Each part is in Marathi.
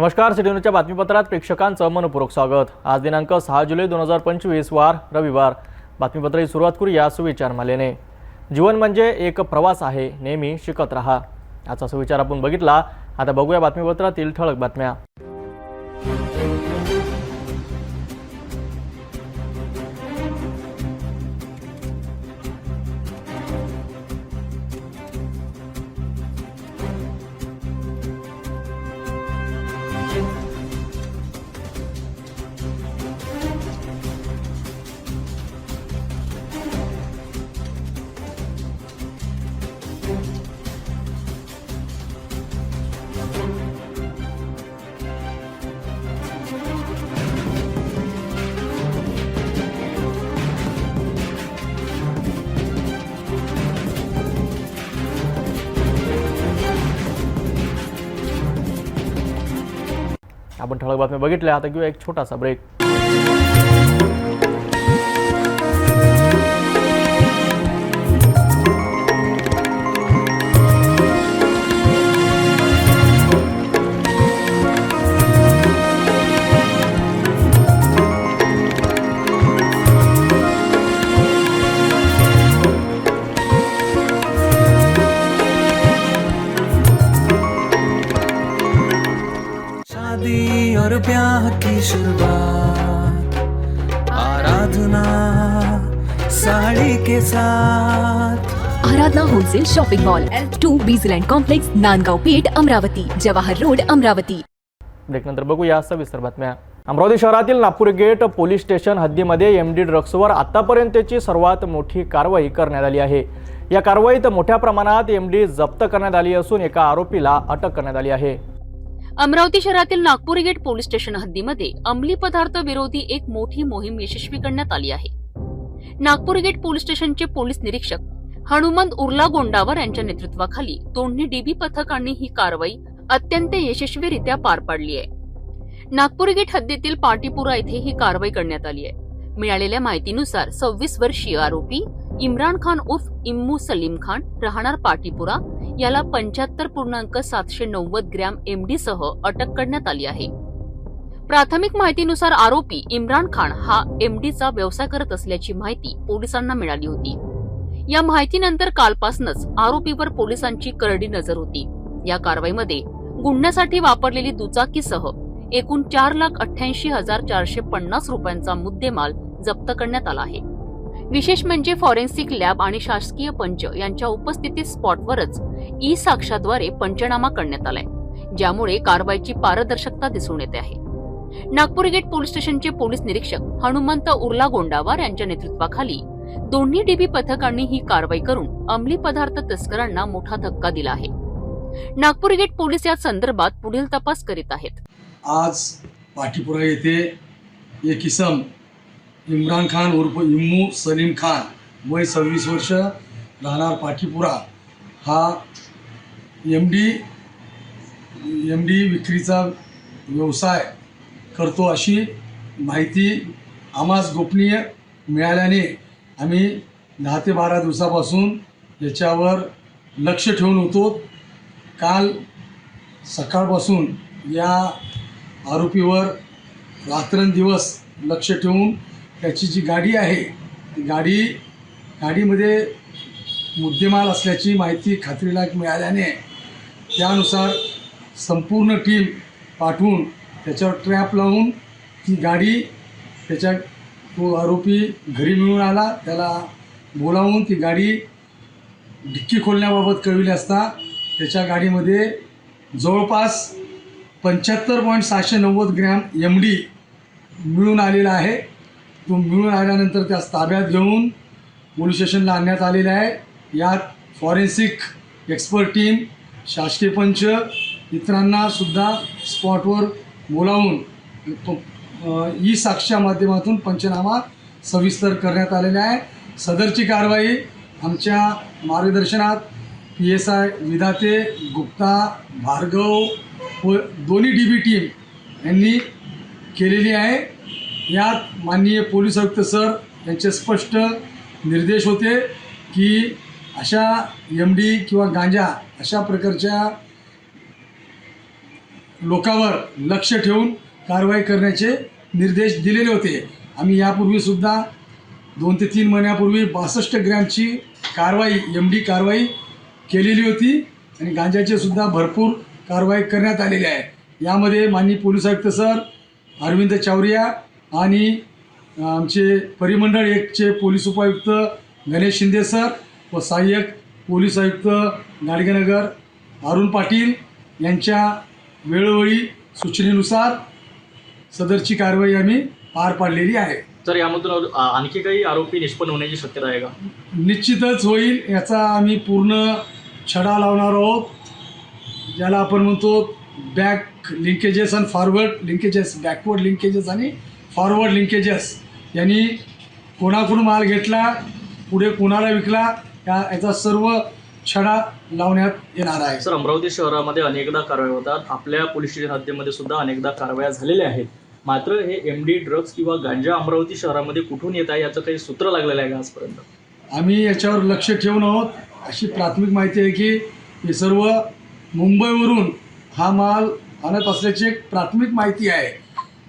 नमस्कार, सिटी न्यूजच्या बातमीपत्रात प्रेक्षकांचं मनपूर्वक स्वागत। आज दिनांक 6 जुलै 2025 वार रविवार। बातमीपत्राची सुरुवात करूया सुविचारमालेने। जीवन म्हणजे एक प्रवास आहे, नेहमी शिकत राहा। याचा सुविचार आपण बघितला। आता बघूया बातमीपत्रातील ठळक बातम्या। आपण ठळक बातम्या बघितल्या। आता घेऊया एक छोटासा ब्रेक। और ब्याह की शुरुआत आराधना साड़ी के साथ। Aradhana wholesale shopping mall L2 बीझलँड कॉम्प्लेक्स, नांदगाव पेठ, अमरावती, जवाहर रोड, अमरावती। ब्रेकनंतर बघूया सविस्तर बातम्या। अमरावती शहरातील नागपूर गेट पोलीस स्टेशन हद्दीमध्ये एमडी ड्रग्सवर आतापर्यंतची सर्वात मोठी कारवाई करण्यात आली आहे। या कारवाईत मोठ्या प्रमाणात एमडी जप्त करण्यात आली असून एका आरोपीला अटक करण्यात आली आहे। अमरावती शहरातील नागपूर गेट पोलीस स्टेशन हद्दीमध्ये अंमली पदार्थ विरोधी एक मोठी मोहीम यशस्वी करण्यात आली आहे। नागपूर गेट पोलीस स्टेशनचे पोलीस निरीक्षक हनुमंत उर्ला गोंडावर यांच्या नेतृत्वाखाली दोन्ही डीबी पथकांनी ही कारवाई अत्यंत यशस्वीरित्या पार पाडली आहे। नागपूर गेट हद्दीतील पाटीपुरा येथे ही कारवाई करण्यात आली आहे। मिळालेल्या माहितीनुसार 26 वर्षीय आरोपी इम्रान खान उर्फ इम्मू सलीम खान राहणार पाटीपुरा याला 75.790 ग्रॅम एमडी सह अटक करण्यात आली आहे। प्राथमिक माहितीनुसार आरोपी इम्रान खान हा एमडीचा व्यवसाय करत असल्याची माहिती पोलिसांना मिळाली होती। या माहितीनंतर कालपासूनच आरोपीवर पोलिसांची करडी नजर होती। या कारवाईमध्ये गुन्ह्यासाठी वापरलेली दुचाकीसह एकूण 4,88,450 रुपयांचा मुद्देमाल जप्त करण्यात आला आहे। विशेष म्हणजे फॉरेन्सिक लॅब आणि शासकीय पंच यांच्या उपस्थितीत स्पॉटवरच ई साक्ष्याद्वारे पंचनामा करण्यात आलाय, ज्यामुळे कारवाईची पारदर्शकता दिसून येते आहे। नागपूर गेट पोलीस स्टेशनचे पोलीस निरीक्षक हनुमंत उर्ला गोंडावर यांच्या नेतृत्वाखाली दोन्ही डीबी पथकांनी ही कारवाई करून अंमली पदार्थ तस्करांना मोठा धक्का दिला आहे। नागपूर गेट पोलीस या संदर्भात पुढील तपास करीत आहेत। आज पाटीपुरा येथे एक इसम इम्रान खान उर्फ इम्मू सलीम खान वय 26 वर्ष राहणार पाटीपुरा हा एमडी विक्रीचा व्यवसाय करतो अशी माहिती आम्हास गोपनीय मिळाल्याने आम्ही 10 ते 12 दिवसापासून याच्यावर लक्ष ठेवून होतो। काल सकाळपासून या आरोपीवर रात्रंदिवस लक्ष ठेवून त्याची जी गाडी आहे ती गाडीमध्ये मुद्देमाल असल्याची माहिती खात्रीलायक मिळाल्याने त्यानुसार संपूर्ण टीम पाठवून त्याच्यावर ट्रॅप लावून ती गाडी तो आरोपी घरी मिळून आला, त्याला बोलावून ती गाडी डिक्की खोलण्याबाबत कळविले असता त्याच्या गाडीमध्ये जवळपास 75.790 ग्रॅम एमडी मिळून आलेला आहे। तो मिळून आल्यानंतर त्यास ताब्यात घेऊन पोलीस स्टेशनला आणण्यात आलेला आहे। यात फॉरेन्सिक एक्सपर्ट टीम, शासकीय पंच इतरांना सुद्धा स्पॉटवर बोलावून ई साक्ष्या माध्यमातून पंचनामा सविस्तर करण्यात आलेला आहे। सदरची कारवाई आमच्या मार्गदर्शनात PSI विधाते, गुप्ता, भार्गव व दोन्ही डीबी टीम यांनी केलेली आहे। यात माननीय पोलीस आयुक्त सर यांचे स्पष्ट निर्देश होते की अशा एमडी किंवा गांजा अशा प्रकारच्या लोकांवर लक्ष ठेवून कारवाई करण्याचे निर्देश दिलेले होते. आम्ही यापूर्वीसुद्धा 2 ते 3 महिन्यापूर्वी 62 ग्रॅमची कारवाई MD कारवाई केलेली होती आणि गांजाचे सुद्धा भरपूर कारवाई करण्यात आलेली आहे. यामध्ये माननीय पोलीस आयुक्त सर अरविंद चावरिया आणि आमचे परिमंडळ 1चे पोलीस उपायुक्त गणेश शिंदे सर व सहाय्यक पोलीस आयुक्त गाडगेनगर अरुण पाटील यांच्या वेळोवेळी सूचनेनुसार सदरची कारवाई आम्ही पार पाडलेली आहे. तर यामधून आणखी काही आरोपी निष्पन्न होण्याची शक्यता आहे का? निश्चितच होईल. याचा आम्ही पूर्ण छडा लावणार आहोत. ज्याला आपण म्हणतो बॅक लिंकेजेस आणि फॉरवर्ड लिंकेजेस, बॅकवर्ड लिंकेजेस आणि फॉरवर्ड लिंकेजेस, यांनी कोणाकडून माल घेतला, पुढे कोणाला विकला, याचा सर्व छडा लावण्यात येणार आहे. सर, अमरावती शहरामध्ये अनेकदा कारवाया होतात. आपल्या पोलीस स्टेशन हद्दीमध्ये सुद्धा अनेकदा कारवाया झालेल्या आहेत. मात्र हे MD ड्रग्ज किंवा गांजा अमरावती शहरामध्ये कुठून येत आहे याचं काही सूत्र लागलेलं आहे का आजपर्यंत? आम्ही याच्यावर लक्ष ठेवून आहोत. अशी प्राथमिक माहिती आहे की हे सर्व मुंबईवरून हा माल आणत असल्याची एक प्राथमिक माहिती आहे.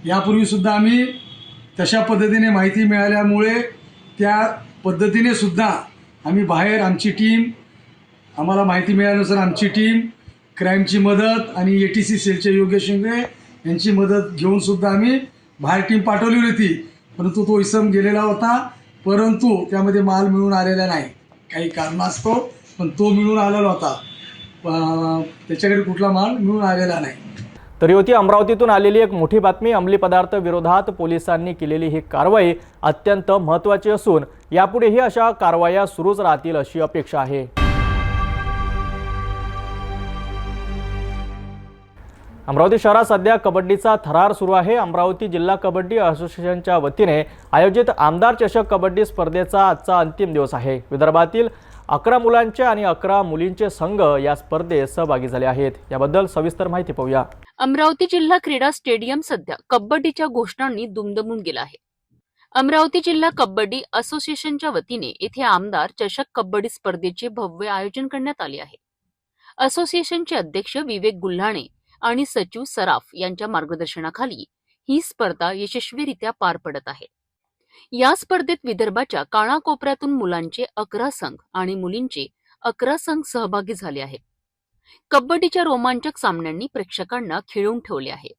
यापूर्वीसुद्धा आम्ही तशा पद्धतीने माहिती मिळाल्यामुळे त्या पद्धतीने सुद्धा आम्ही बाहेर आमची टीम, आम्हाला माहिती मिळाल्यानुसार आमची टीम क्राईमची मदत आणि ATC सेलचे योगेश शिंगळे यांची मदत घेऊन सुद्धा आम्ही बाहेर टीम पाठवली होती. परंतु तो इसम गेलेला होता, परंतु त्यामध्ये माल मिळून आलेला नाही काही कारणास्तव. पण तो मिळून आलेला होता, त्याच्याकडे कुठला माल मिळून आलेला नाही. तरी होती अमरावतीतून आलेली एक मोठी बातमी. अंमली पदार्थ विरोधात पोलिसांनी केलेली ही कारवाई अत्यंत महत्त्वाची असून यापुढेही अशा कारवाया सुरूच राहतील अशी अपेक्षा आहे. अमरावती शहरात सध्या कबड्डीचा थरार सुरू आहे. अमरावती जिल्हा कबड्डी असोसिएशनच्या वतीने आयोजित आमदार चषक कबड्डी स्पर्धेचा आजचा अंतिम दिवस आहे. विदर्भातील 11 मुलांचे आणि 11 मुलींचे संघ या स्पर्धेत सहभागी झाले आहेत. याबद्दल सविस्तर माहिती पाहूया. अमरावती जिल्हा क्रीडा स्टेडियम सध्या कबड्डीच्या घोषणांनी दुमदमून गेला आहे. अमरावती जिल्हा कबड्डी असोसिएशनच्या वतीने येथे आमदार चषक कबड्डी स्पर्धेचे भव्य आयोजन करण्यात आले आहे. असोसिएशनचे अध्यक्ष विवेक गुल्हाणे आणि सचिव सराफ यांच्या मार्गदर्शनाखाली ही स्पर्धा यशस्वीरित्या पार पडत आहे. या स्पर्धेत विदर्भाच्या कानाकोपऱ्यातून मुलांचे 11 संघ आणि मुलींचे 11 संघ सहभागी झाले आहेत. कबड्डीच्या रोमांचक सामन्यांनी प्रेक्षकांना खिळवून ठेवले आहे.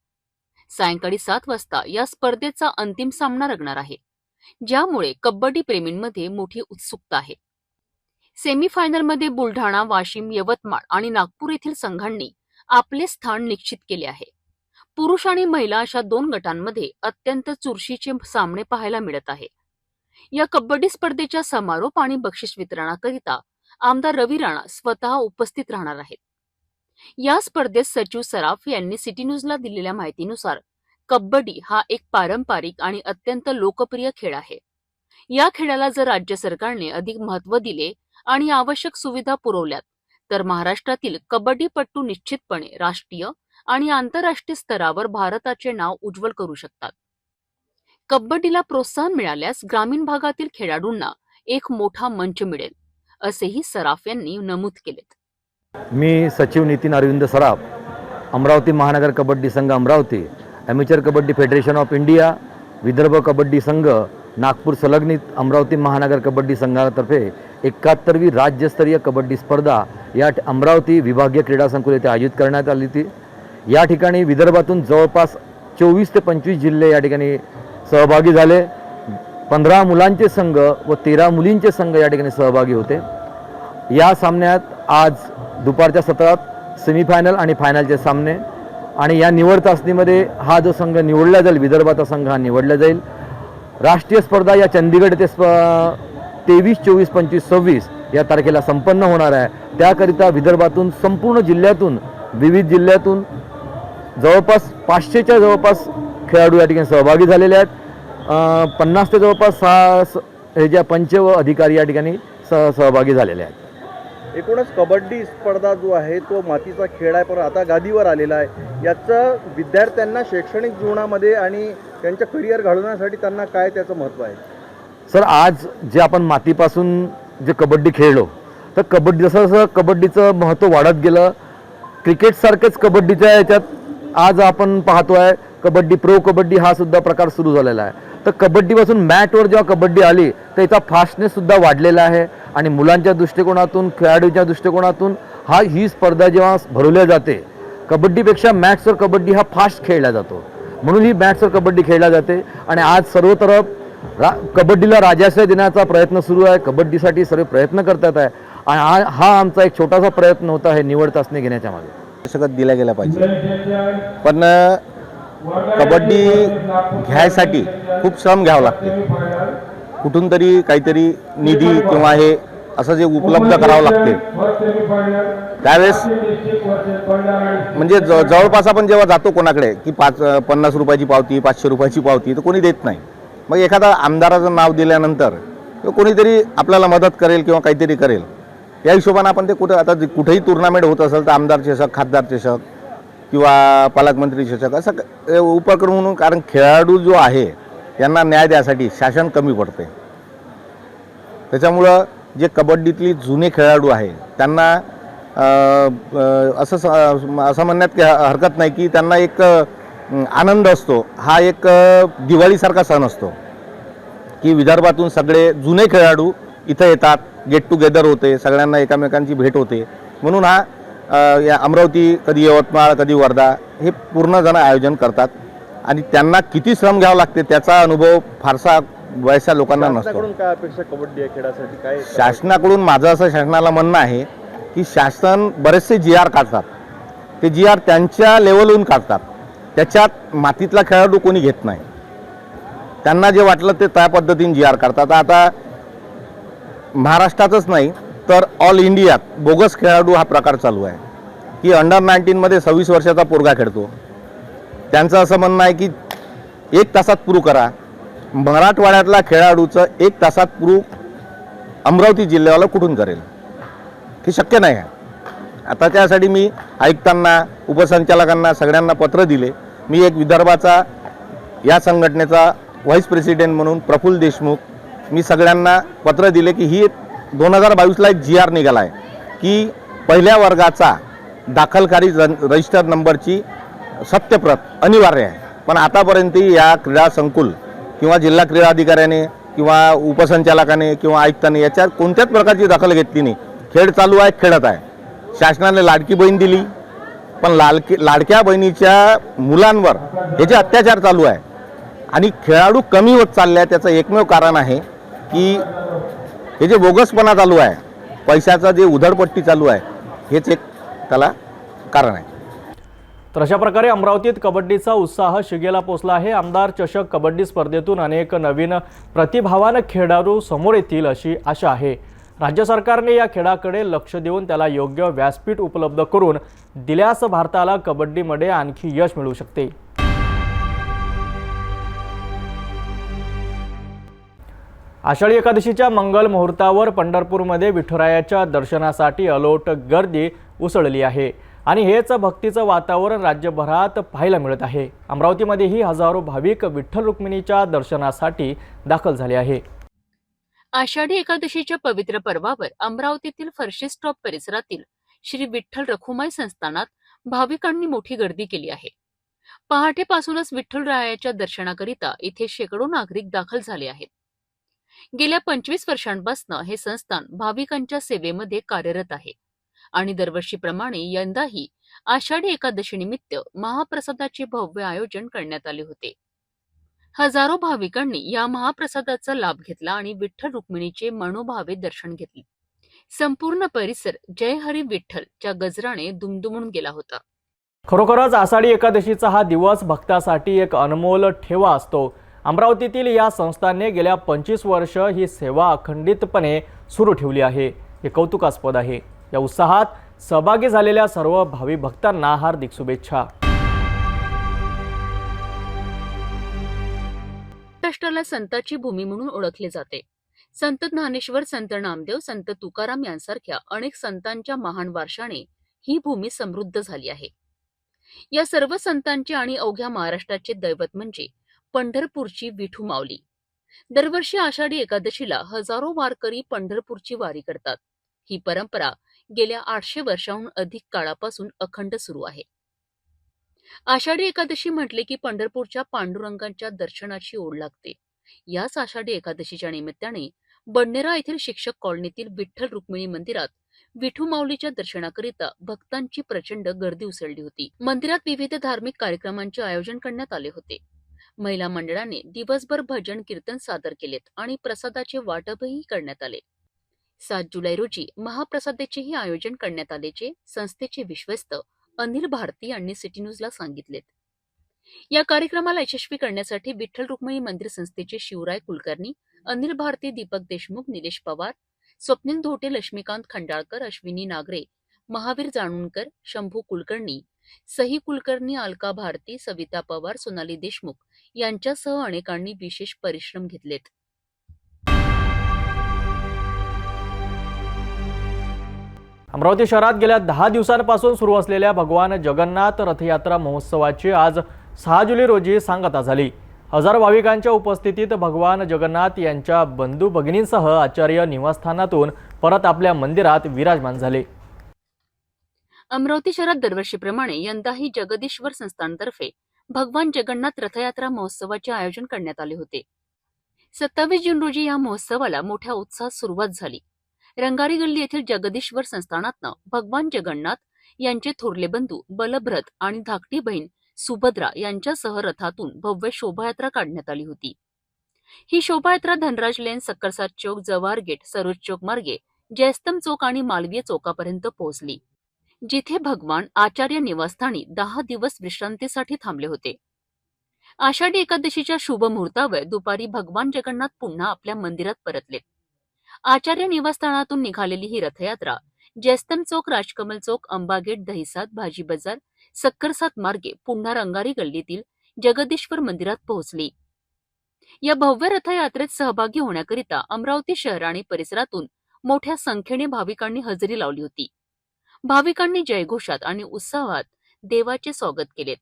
सायंकाळी 7 वाजता या स्पर्धेचा अंतिम सामना रंगणार आहे, ज्यामुळे कबड्डी प्रेमींमध्ये मोठी उत्सुकता आहे. सेमीफायनलमध्ये बुलढाणा, वाशिम, यवतमाळ आणि नागपूर येथील संघांनी आपले स्थान निश्चित केले आहे. पुरुष आणि महिला अशा 2 गटांमध्ये अत्यंत चुरशीचे सामने पाहायला मिळत आहे. या कबड्डी स्पर्धेच्या समारोप आणि बक्षीस वितरणाकरिता आमदार रवी राणा स्वतः उपस्थित राहणार आहेत. या स्पर्धेत सचिव सराफ यांनी सिटी न्यूजला दिलेल्या माहितीनुसार कबड्डी हा एक पारंपरिक आणि अत्यंत लोकप्रिय खेळ आहे. या खेळाला जर राज्य सरकारने अधिक महत्त्व दिले आणि आवश्यक सुविधा पुरवल्यात तर महाराष्ट्रातील कबड्डीपटू निश्चितपणे राष्ट्रीय आणि आंतरराष्ट्रीय स्तरावर भारताचे नाव उज्ज्वल करू शकतात. कबड्डीला प्रोत्साहन मिळाल्यास ग्रामीण भागातील खेळाडूंना एक मोठा मंच मिळेल, असेही सराफ यांनी नमूद केलेत. मी सचिव नितीन अरविंद सराफ, अमरावती महानगर कबड्डी संघ Amravati, amateur kabaddi federation of India, Vidarbha kabaddi संघ नागपूर संलग्नित अमरावती महानगर कबड्डी संघातर्फे 71वी राज्यस्तरीय कबड्डी स्पर्धा या अमरावती विभागीय क्रीडा संकुल येथे आयोजित करण्यात आली होती. या ठिकाणी विदर्भातून जवळपास 24 ते 25 जिल्हे या ठिकाणी सहभागी झाले. 15 मुलांचे संघ व 13 मुलींचे संघ या ठिकाणी सहभागी होते. या सामन्यात आज दुपारच्या सत्रात सेमीफायनल आणि फायनलचे सामने आणि या निवड चाचणीमध्ये हा जो संघ निवडला जाईल, विदर्भाचा संघ हा निवडला जाईल. राष्ट्रीय स्पर्धा या चंदीगड येथे 23, 24, 25, 26 या तारखेला संपन्न होणार आहे. त्याकरिता विदर्भातून संपूर्ण जिल्ह्यातून, विविध जिल्ह्यातून जवळपास 500च्या जवळपास खेळाडू या ठिकाणी सहभागी झालेले आहेत. 50 ते जवळपास 6 हे ज्या पंच व अधिकारी या ठिकाणी सहभागी झालेले आहेत. एकूणच कबड्डी स्पर्धा जो आहे तो मातीचा खेळ आहे, पण आता गादीवर आलेला आहे. याचं विद्यार्थ्यांना शैक्षणिक जीवनामध्ये आणि त्यांच्या करिअर घडवण्यासाठी त्यांना काय त्याचं महत्त्व आहे? सर, आज जे आपण मातीपासून जे कबड्डी खेळलो, तर कबड्डी जसं जसं कबड्डीचं महत्त्व वाढत गेलं, क्रिकेटसारखंच कबड्डीच्या याच्यात आज आपण पाहतोय कबड्डी प्रो कबड्डी हा सुद्धा प्रकार सुरू झालेला आहे. तर कबड्डीपासून मॅटवर जेव्हा कबड्डी आली तर याचा फास्टनेस सुद्धा वाढलेला आहे आणि मुलांच्या दृष्टिकोनातून खेळाडूच्या दृष्टिकोनातून ही स्पर्धा जेव्हा भरवल्या जाते कबड्डीपेक्षा मॅट्सवर कबड्डी हा फास्ट खेळला जातो म्हणून ही मॅट्सवर कबड्डी खेळल्या जाते. आणि आज सर्वतरफ कबड्डीला राजाश्रय देण्याचा प्रयत्न सुरू आहे. कबड्डीसाठी सर्व प्रयत्न करतात आहे आणि हा आमचा एक छोटासा प्रयत्न होता हे निवड चाचणी घेण्याच्या मागे. सगळं दिल्या गेल्या पाहिजे, पण कबड्डी घ्यायसाठी खूप श्रम घ्यावं लागते. कुठून तरी काहीतरी निधी किंवा हे असं जे उपलब्ध करावं लागते त्यावेळेस म्हणजे जवळपास आपण जेव्हा जातो कोणाकडे की 50 रुपयाची पावती 500 रुपयाची पावती तर कोणी देत नाही. मग एखादा आमदाराचं नाव दिल्यानंतर कोणीतरी आपल्याला मदत करेल किंवा काहीतरी करेल या हिशोबाने आपण ते कुठेही टुर्नामेंट होत असेल तर आमदार चषक खासदार चषक किंवा पालकमंत्री चषक असं उपक्रम म्हणून, कारण खेळाडू जो आहे यांना न्याय द्यासाठी शासन कमी पडते. त्याच्यामुळं जे कबड्डीतली जुने खेळाडू आहे त्यांना असं म्हणण्यात हरकत नाही की त्यांना एक आनंद असतो. हा एक दिवाळीसारखा सण असतो की विदर्भातून सगळे जुने खेळाडू इथं येतात, गेट टुगेदर होते, सगळ्यांना एकमेकांची भेट होते. म्हणून या अमरावती कधी यवतमाळ कधी वर्धा हे पूर्ण जण आयोजन करतात आणि त्यांना किती श्रम घ्यावं लागते त्याचा अनुभव फारसा वयस्या लोकांना नसतो. काय अपेक्षा कबड्डी या खेळासाठी काय शासनाकडून माझं असं शासनाला म्हणणं आहे की शासन बरेचसे GR काढतात, ते GR त्यांच्या लेवलहून काढतात, त्याच्यात मातीतला खेळाडू कोणी घेत नाही. त्यांना जे वाटलं ते त्या पद्धतीने GR काढतात. आता महाराष्ट्रातच नाही तर ऑल इंडियात बोगस खेळाडू हा प्रकार चालू आहे की अंडर-19 मध्ये 26 वर्षाचा पोरगा खेळतो. त्यांचं असं म्हणणं आहे की 1 तासात प्रूव्ह करा. मराठवाड्यातला खेळाडूचं 1 तासात प्रूव्ह अमरावती जिल्ह्यावाला कुठून करेल? हे शक्य नाही आहे. आता त्यासाठी मी आयुक्तांना उपसंचालकांना सगळ्यांना पत्र दिले. मी एक विदर्भाचा या संघटनेचा व्हाईस प्रेसिडेंट म्हणून प्रफुल्ल देशमुख मी सगळ्यांना पत्र दिले की ही 2022ला एक GR निघाला आहे की पहिल्या वर्गाचा दाखलकारी रजिस्टर नंबरची सत्यप्रत अनिवार्य आहे. पण आतापर्यंत या क्रीडा संकुल किंवा जिल्हा क्रीडा अधिकाऱ्याने किंवा उपसंचालकाने किंवा आयुक्ताने याच्यात कोणत्याच प्रकारची दखल घेतली नाही. खेळ चालू आहे, खेळत आहे. शासनाने लाडकी बहीण दिली, पण लाडक्या बहिणीच्या मुलांवर हे जे अत्याचार चालू आहे आणि खेळाडू कमी होत चालले आहे त्याचं एकमेव कारण आहे की हे जे बोगसपणा चालू आहे, पैशाचा जे उधळपट्टी चालू आहे हेच एक त्याला कारण आहे. तर अशा प्रकारे अमरावतीत कबड्डीचा उत्साह शिगेला पोचला आहे. आमदार चषक कबड्डी स्पर्धेतून अनेक नवीन प्रतिभावान खेळाडू समोर येतील अशी आशा आहे. राज्य सरकारने या खेळाकडे लक्ष देऊन त्याला योग्य व्यासपीठ उपलब्ध करून दिल्यास भारताला कबड्डीमध्ये आणखी यश मिळू शकते. आषाढी एकादशीच्या मंगल मुहूर्तावर पंढरपूरमध्ये विठुरायाच्या दर्शनासाठी अलोट गर्दी उसळली आहे आणि हेच भक्तीचं वातावरण राज्यभरात पाहायला मिळत आहे. अमरावतीमध्येही हजारो भाविक विठ्ठल रुक्मिणीच्या दर्शनासाठी दाखल झाले आहे. आषाढी एकादशीच्या पवित्र पर्वावर अमरावतीतील फरशी स्टॉप परिसरातील श्री विठ्ठल रखुमाई संस्थानात भाविकांनी मोठी गर्दी केली आहे. पहाटेपासूनच विठ्ठलरायाच्या दर्शनाकरिता इथे शेकडो नागरिक दाखल झाले आहेत. गेल्या 25 वर्षांपासून हे संस्थान भाविकांच्या सेवेमध्ये कार्यरत आहे आणि दरवर्षीप्रमाणे यंदाही आषाढी एकादशी निमित्त महाप्रसादाचे भव्य आयोजन करण्यात आले होते. हजारो भाविकांनी या महाप्रसादाचा लाभ घेतला आणि विठ्ठल रुक्मिणीचे मनोभावे दर्शन घेतले. संपूर्ण परिसर जय हरी विठ्ठलच्या गजराने दुमदुमून गेला होता. खरोखरच आषाढी एकादशीचा हा दिवस भक्तासाठी एक अनमोल ठेवा असतो. अमरावतीतील या संस्थांनी गेल्या 25 वर्ष ही सेवा अखंडितपणे सुरू ठेवली आहे. हे कौतुकास्पद आहे. या उत्साहात सहभागी झालेल्या सर्व भावी भक्तांना हार्दिक शुभेच्छा. महाराष्ट्राला संतांची भूमी म्हणून ओळखले जाते. संत ज्ञानेश्वर, संत नामदेव, संत तुकाराम यांसारख्या अनेक संतांच्या महान वारशाने ही भूमी समृद्ध झाली आहे. या सर्व संतांचे आणि अवघ्या महाराष्ट्राचे दैवत म्हणजे पंढरपूरची विठू माऊली. दरवर्षी आषाढी एकादशीला हजारो वारकरी पंढरपूरची वारी करतात. ही परंपरा गेल्या 800 वर्षांहून अधिक काळापासून अखंड सुरू आहे. आषाढी एकादशी म्हटले की पंढरपूरच्या पांडुरंगाच्या दर्शनाची ओढ लागते. याच आषाढी एकादशीच्या निमित्ताने बडनेरा येथील शिक्षक कॉलनीतील विठ्ठल रुक्मिणी मंदिरात विठू माऊलीच्या दर्शनाकरिता भक्तांची प्रचंड गर्दी उसळली होती. मंदिरात विविध धार्मिक कार्यक्रमांचे आयोजन करण्यात आले होते. महिला मंडळाने दिवसभर भजन कीर्तन सादर केलेत आणि प्रसादाचे वाटपही करण्यात आले. 7 जुलै रोजी महाप्रसादाचेही आयोजन करण्यात आल्याचे संस्थेचे विश्वस्त अनिल भारती यांनी सिटी न्यूजला सांगितलेत. या कार्यक्रमाला यशस्वी करण्यासाठी विठ्ठल रुक्मिणी मंदिर संस्थेचे शिवराय कुलकर्णी, अनिल भारती, दीपक देशमुख, निलेश पवार, स्वप्नील धोटे, लक्ष्मीकांत खंडाळकर, अश्विनी नागरे, महावीर जाणूनकर, शंभू कुलकर्णी, सही कुलकर्णी, अलका भारती, सविता पवार, सोनाली देशमुख यांच्यासह अनेकांनी विशेष परिश्रम घेतलेत. अमरावती शहरात गेल्या 10 दिवसांपासून सुरू असलेल्या भगवान जगन्नाथ रथयात्रा महोत्सवाची आज 6 जुलै रोजी सांगता झाली. हजारो भाविकांच्या उपस्थितीत भगवान जगन्नाथ यांच्या बंधू भगिनींसह आचार्य निवासस्थानातून परत आपल्या मंदिरात विराजमान झाले. अमरावती शहरात दरवर्षीप्रमाणे यंदाही जगदीश्वर संस्थानतर्फे भगवान जगन्नाथ रथयात्रा महोत्सवाचे आयोजन करण्यात आले होते. 27 जून रोजी या महोत्सवाला मोठ्या उत्साहात सुरुवात झाली. रंगारी गल्ली येथील जगदीश्वर संस्थानातनं भगवान जगन्नाथ यांचे थोरले बंधू बलभद्र आणि धाकटी बहीण सुभद्रा यांच्यासह रथातून भव्य शोभायात्रा काढण्यात आली होती. ही शोभायात्रा धनराज लेन, सक्करसाद चौक, जवाहर गेट, सरोज चौक मार्गे जयस्तंभ चौक आणि मालवीय चौकापर्यंत पोहोचली, जिथे भगवान आचार्य निवासस्थानी 10 दिवस विश्रांतीसाठी थांबले होते. आषाढी एकादशीच्या शुभ मुहूर्तावर दुपारी भगवान जगन्नाथ पुन्हा आपल्या मंदिरात परतले. आचार्य निवासस्थानातून निघालेली ही रथयात्रा जयस्तंभ चौक, राजकमल चौक, अंबागेट, दहिसाद, भाजी बाजार, सक्करसाद मार्गे पुन्हा रंगारी गल्लीतील जगदीश्वर मंदिरात पोहोचली. या भव्य रथयात्रेत सहभागी होण्याकरिता अमरावती शहर आणि परिसरातून मोठ्या संख्येने भाविकांनी हजेरी लावली होती. भाविकांनी जयघोषात आणि उत्साहात देवाचे स्वागत केलेत.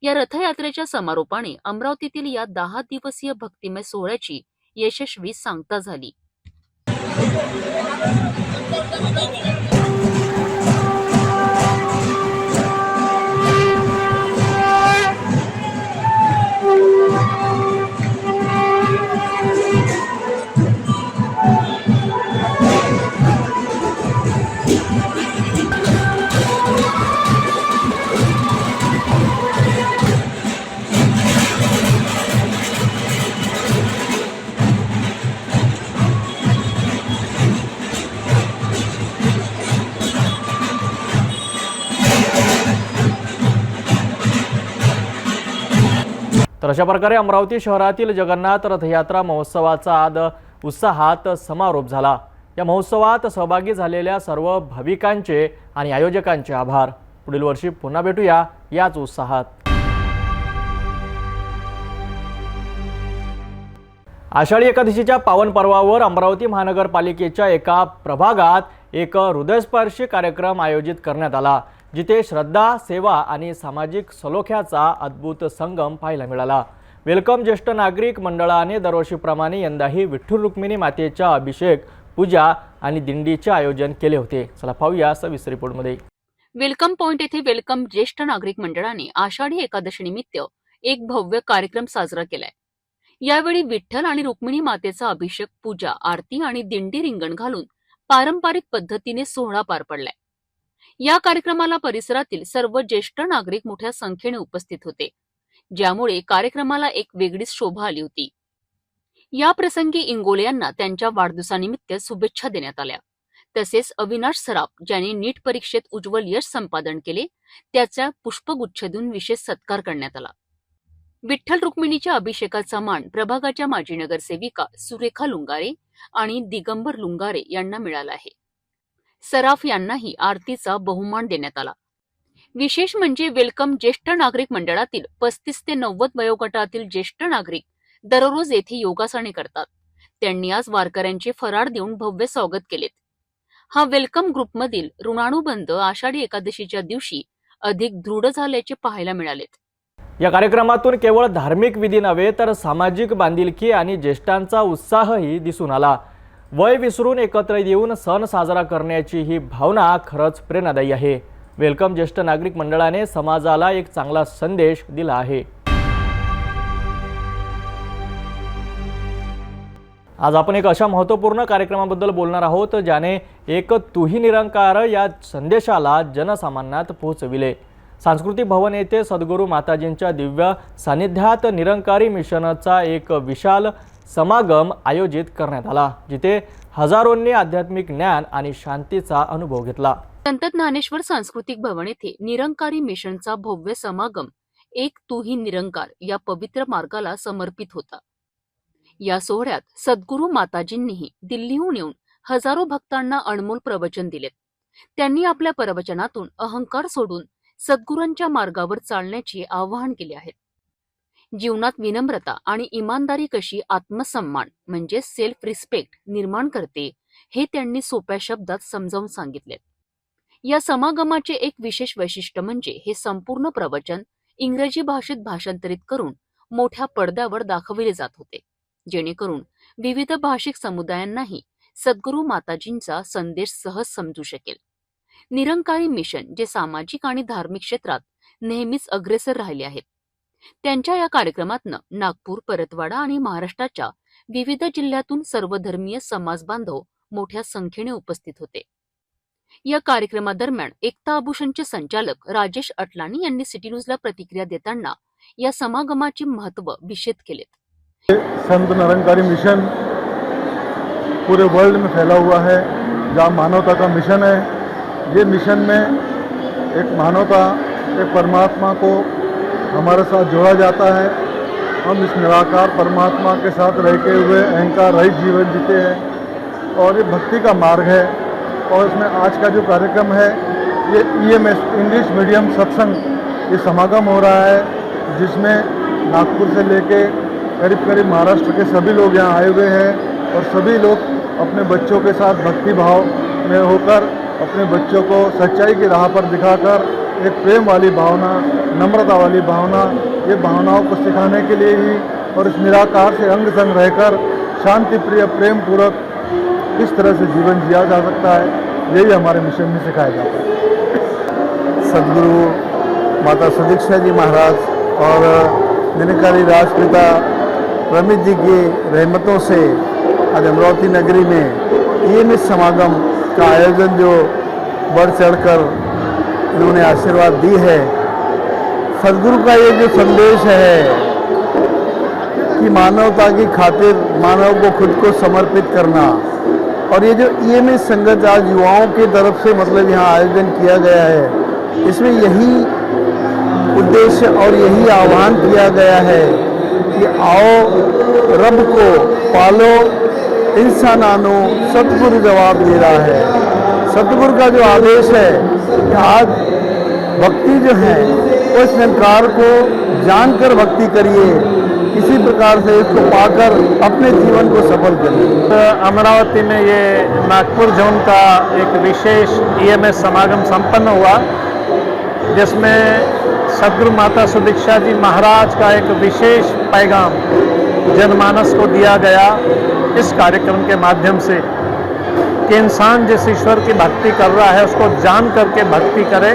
या रथयात्रेच्या समारोपाने अमरावतीतील या 10 दिवसीय भक्तिमय सोहळ्याची यशस्वी सांगता झाली. तर अशा प्रकारे अमरावती शहरातील जगन्नाथ रथयात्रा महोत्सवाचा आज उत्साहात समारोप झाला. या महोत्सवात सहभागी झालेल्या सर्व भाविकांचे आणि आयोजकांचे आभार. पुढील वर्षी पुन्हा भेटूया याच उत्साहात. आषाढी एकादशीच्या पावन पर्वावर अमरावती महानगरपालिकेच्या एका प्रभागात एक हृदयस्पर्शी कार्यक्रम आयोजित करण्यात आला, जिथे श्रद्धा, सेवा आणि सामाजिक सलोख्याचा अद्भुत संगम पाहायला मिळाला. वेलकम ज्येष्ठ नागरिक मंडळाने दरवर्षीप्रमाणे यंदाही विठ्ठल रुक्मिणी मातेच्या अभिषेक, पूजा आणि दिंडीचे आयोजन केले होते. चला पाहूया सविस्तर रिपोर्टमध्ये. वेलकम पॉइंट येथे वेलकम ज्येष्ठ नागरिक मंडळाने आषाढी एकादशी निमित्त एक भव्य कार्यक्रम साजरा केलाय. यावेळी विठ्ठल आणि रुक्मिणी मातेचा अभिषेक, पूजा, आरती आणि दिंडी रिंगण घालून पारंपरिक पद्धतीने सोहळा पार पडलाय. या कार्यक्रमाला परिसरातील सर्व ज्येष्ठ नागरिक मोठ्या संख्येने उपस्थित होते, ज्यामुळे कार्यक्रमाला एक वेगळीच शोभा आली होती. या प्रसंगी इंगोले यांना त्यांच्या वाढदिवसानिमित्त शुभेच्छा देण्यात आल्या. तसेच अविनाश सराफ, ज्यांनी नीट परीक्षेत उज्ज्वल यश संपादन केले, त्याचा पुष्पगुच्छ देऊन विशेष सत्कार करण्यात आला. विठ्ठल रुक्मिणीच्या अभिषेकाचा मान प्रभागाच्या माजी नगरसेविका सुरेखा लुंगारे आणि दिगंबर लुंगारे यांना मिळाला आहे. सराफ यांनाही आरतीचा बहुमान देण्यात आला. विशेष म्हणजे वेलकम ज्येष्ठ नागरिक मंडळातील 35 ते 90 वयोगटातील ज्येष्ठ नागरिक दररोज येथे योगासने करतात. त्यांनी आज वारकऱ्यांचे फराळ देऊन भव्य स्वागत केलेत. हा वेलकम ग्रुपमधील ऋणानुबंध आषाढी एकादशीच्या दिवशी अधिक दृढ झाल्याचे पाहायला मिळालेत. या कार्यक्रमातून केवळ धार्मिक विधी नव्हे तर सामाजिक बांधिलकी आणि ज्येष्ठांचा उत्साहही दिसून आला. वय विसरून एकत्र येऊन सण साजरा करण्याची ही भावना खरंच प्रेरणादायी आहे. वेलकम ज्येष्ठ नागरिक मंडळाने समाजाला एक चांगला संदेश दिला आहे। आज आपण एक अशा महत्त्वपूर्ण कार्यक्रमाबद्दल बोलणार आहोत ज्याने एक तूही निरंकार या संदेशाला जनसामान्यात पोहोचविले। सांस्कृतिक भवन येथे सद्गुरू माताजींच्या दिव्य सानिध्यात निरंकारी मिशनचा एक विशाल समागम आयोजित करण्यात आला, जिथे हजारोंनी आध्यात्मिक ज्ञान आणि शांतीचा अनुभव घेतला। संत ज्ञानेश्वर सांस्कृतिक भवन येथे निरंकारी मिशनचा भव्य समागम एक तूही निरंकार या पवित्र मार्गाला समर्पित होता। या सोहळ्यात सद्गुरू माताजींनीही दिल्लीहून येऊन हजारो भक्तांना अनमोल प्रवचन दिले। त्यांनी आपल्या प्रवचनातून अहंकार सोडून सद्गुरूंच्या मार्गावर चालण्याचे आवाहन केले आहे। जीवनात विनम्रता आणि इमानदारी कशी आत्मसन्मान म्हणजे सेल्फ रिस्पेक्ट निर्माण करते हे त्यांनी सोप्या शब्दात समजावून सांगितले। या समागमाचे एक विशेष वैशिष्ट्य म्हणजे हे संपूर्ण प्रवचन इंग्रजी भाषेत भाषांतरित करून मोठ्या पडद्यावर दाखवले जात होते, जेणेकरून विविध भाषिक समुदायांनाही सद्गुरू माताजींचा संदेश सहज समजू शकेल। निरंकारी मिशन जे सामाजिक आणि धार्मिक क्षेत्रात नेहमीच अग्रेसर राहिले आहेत, त्यांच्या या कार्यक्रमातनं नागपूर, परतवाडा आणि महाराष्ट्राच्या विविध जिल्ह्यातून सर्वधर्मीय समाज बांधव मोठ्या संख्येने उपस्थित होते। या कार्यक्रमादरम्यान एकता आभूषणचे संचालक राजेश अटलानी यांनी सिटी न्यूजला प्रतिक्रिया देताना या समागमाचे महत्त्व विशद केले। संत निरंकारी मिशन पूरे वर्ल्ड में फैला हुआ है, जहाँ मानवता का मिशन है। ये मिशन में एक मानवता, एक परमात्मा को हमारे साथ जोड़ा जाता है। हम इस निराकार परमात्मा के साथ रहते हुए अहंकार रहित जीवन जीते हैं और ये भक्ति का मार्ग है। और इसमें आज का जो कार्यक्रम है ये EMS इंग्लिश मीडियम सत्संग ये समागम हो रहा है, जिसमें नागपुर से लेके करीब करीब महाराष्ट्र के सभी लोग यहाँ आए हुए हैं और सभी लोग अपने बच्चों के साथ भक्ति भाव में होकर अपने बच्चों को सच्चाई की राह पर दिखाकर एक प्रेम वाली भावना, नम्रता वाली भावना, ये भावनाओं को सिखाने के लिए ही और इस निराकार से अंग संग रहकर शांति प्रिय प्रेम पूर्वक किस तरह से जीवन जिया जा सकता है, यही हमारे मिशन में सिखाया जाता है। सद्गुरु माता सुदीक्षा जी महाराज और निरंकारी राजपिता प्रमित जी की रहमतों से आज अमरावती नगरी में EMS समागम का आयोजन जो बढ़ चढ़कर इन्होंने आशीर्वाद दी है। सद्गुरु का ये जो संदेश है कि मानवता की खातिर मानव को खुद को समर्पित करना, और ये जो EMS संगत आज युवाओं की तरफ से मतलब यहाँ आयोजन किया गया है, इसमें यही उद्देश्य और यही आह्वान किया गया है कि आओ रब को पालो, इंसानानो सतगुरु जवाब दे रहा है। सतगुरु का जो आदेश है कि आज भक्ति जो है उस निरंकार को जानकर भक्ति करिए, किसी प्रकार से इसको पाकर अपने जीवन को सफल करिए। अमरावती में ये नागपुर जोन का एक विशेष EMS समागम संपन्न हुआ, जिसमें सद्गुरु माता सुदीक्षा जी महाराज का एक विशेष पैगाम जनमानस को दिया गया इस कार्यक्रम के माध्यम से कि इंसान जिस ईश्वर की भक्ति कर रहा है उसको जान करके भक्ति करे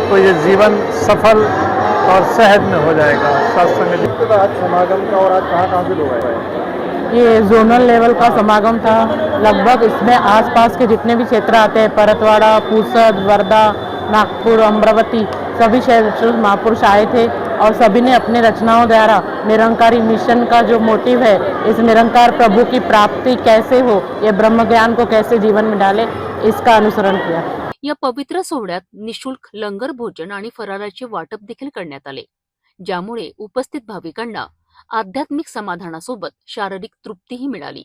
तो ये जीवन सफल और सहज में हो जाएगा। सत्संग आज समागम का और आज कहाँ से लोग आए? ये जोनल लेवल का समागम था। लगभग इसमें आसपास के जितने भी क्षेत्र आते हैं, परतवाड़ा, पुसद, वर्धा, नागपुर, अमरावती, सभी क्षेत्र महापुरुष आए थे और सभी ने अपने रचनाओं द्वारा निरंकारी मिशन का जो मोटिव है, इस निरंकार प्रभु की प्राप्ति कैसे हो, ये ब्रह्म ज्ञान को कैसे जीवन में डाले, इसका अनुसरण किया। या पवित्र सोहळ्यात निशुल्क लंगर भोजन आणि फराळाचे वाटप देखील करण्यात आले, ज्यामुळे उपस्थित भाविकांना आध्यात्मिक समाधानासोबत शारीरिक तृप्तीही मिळाली।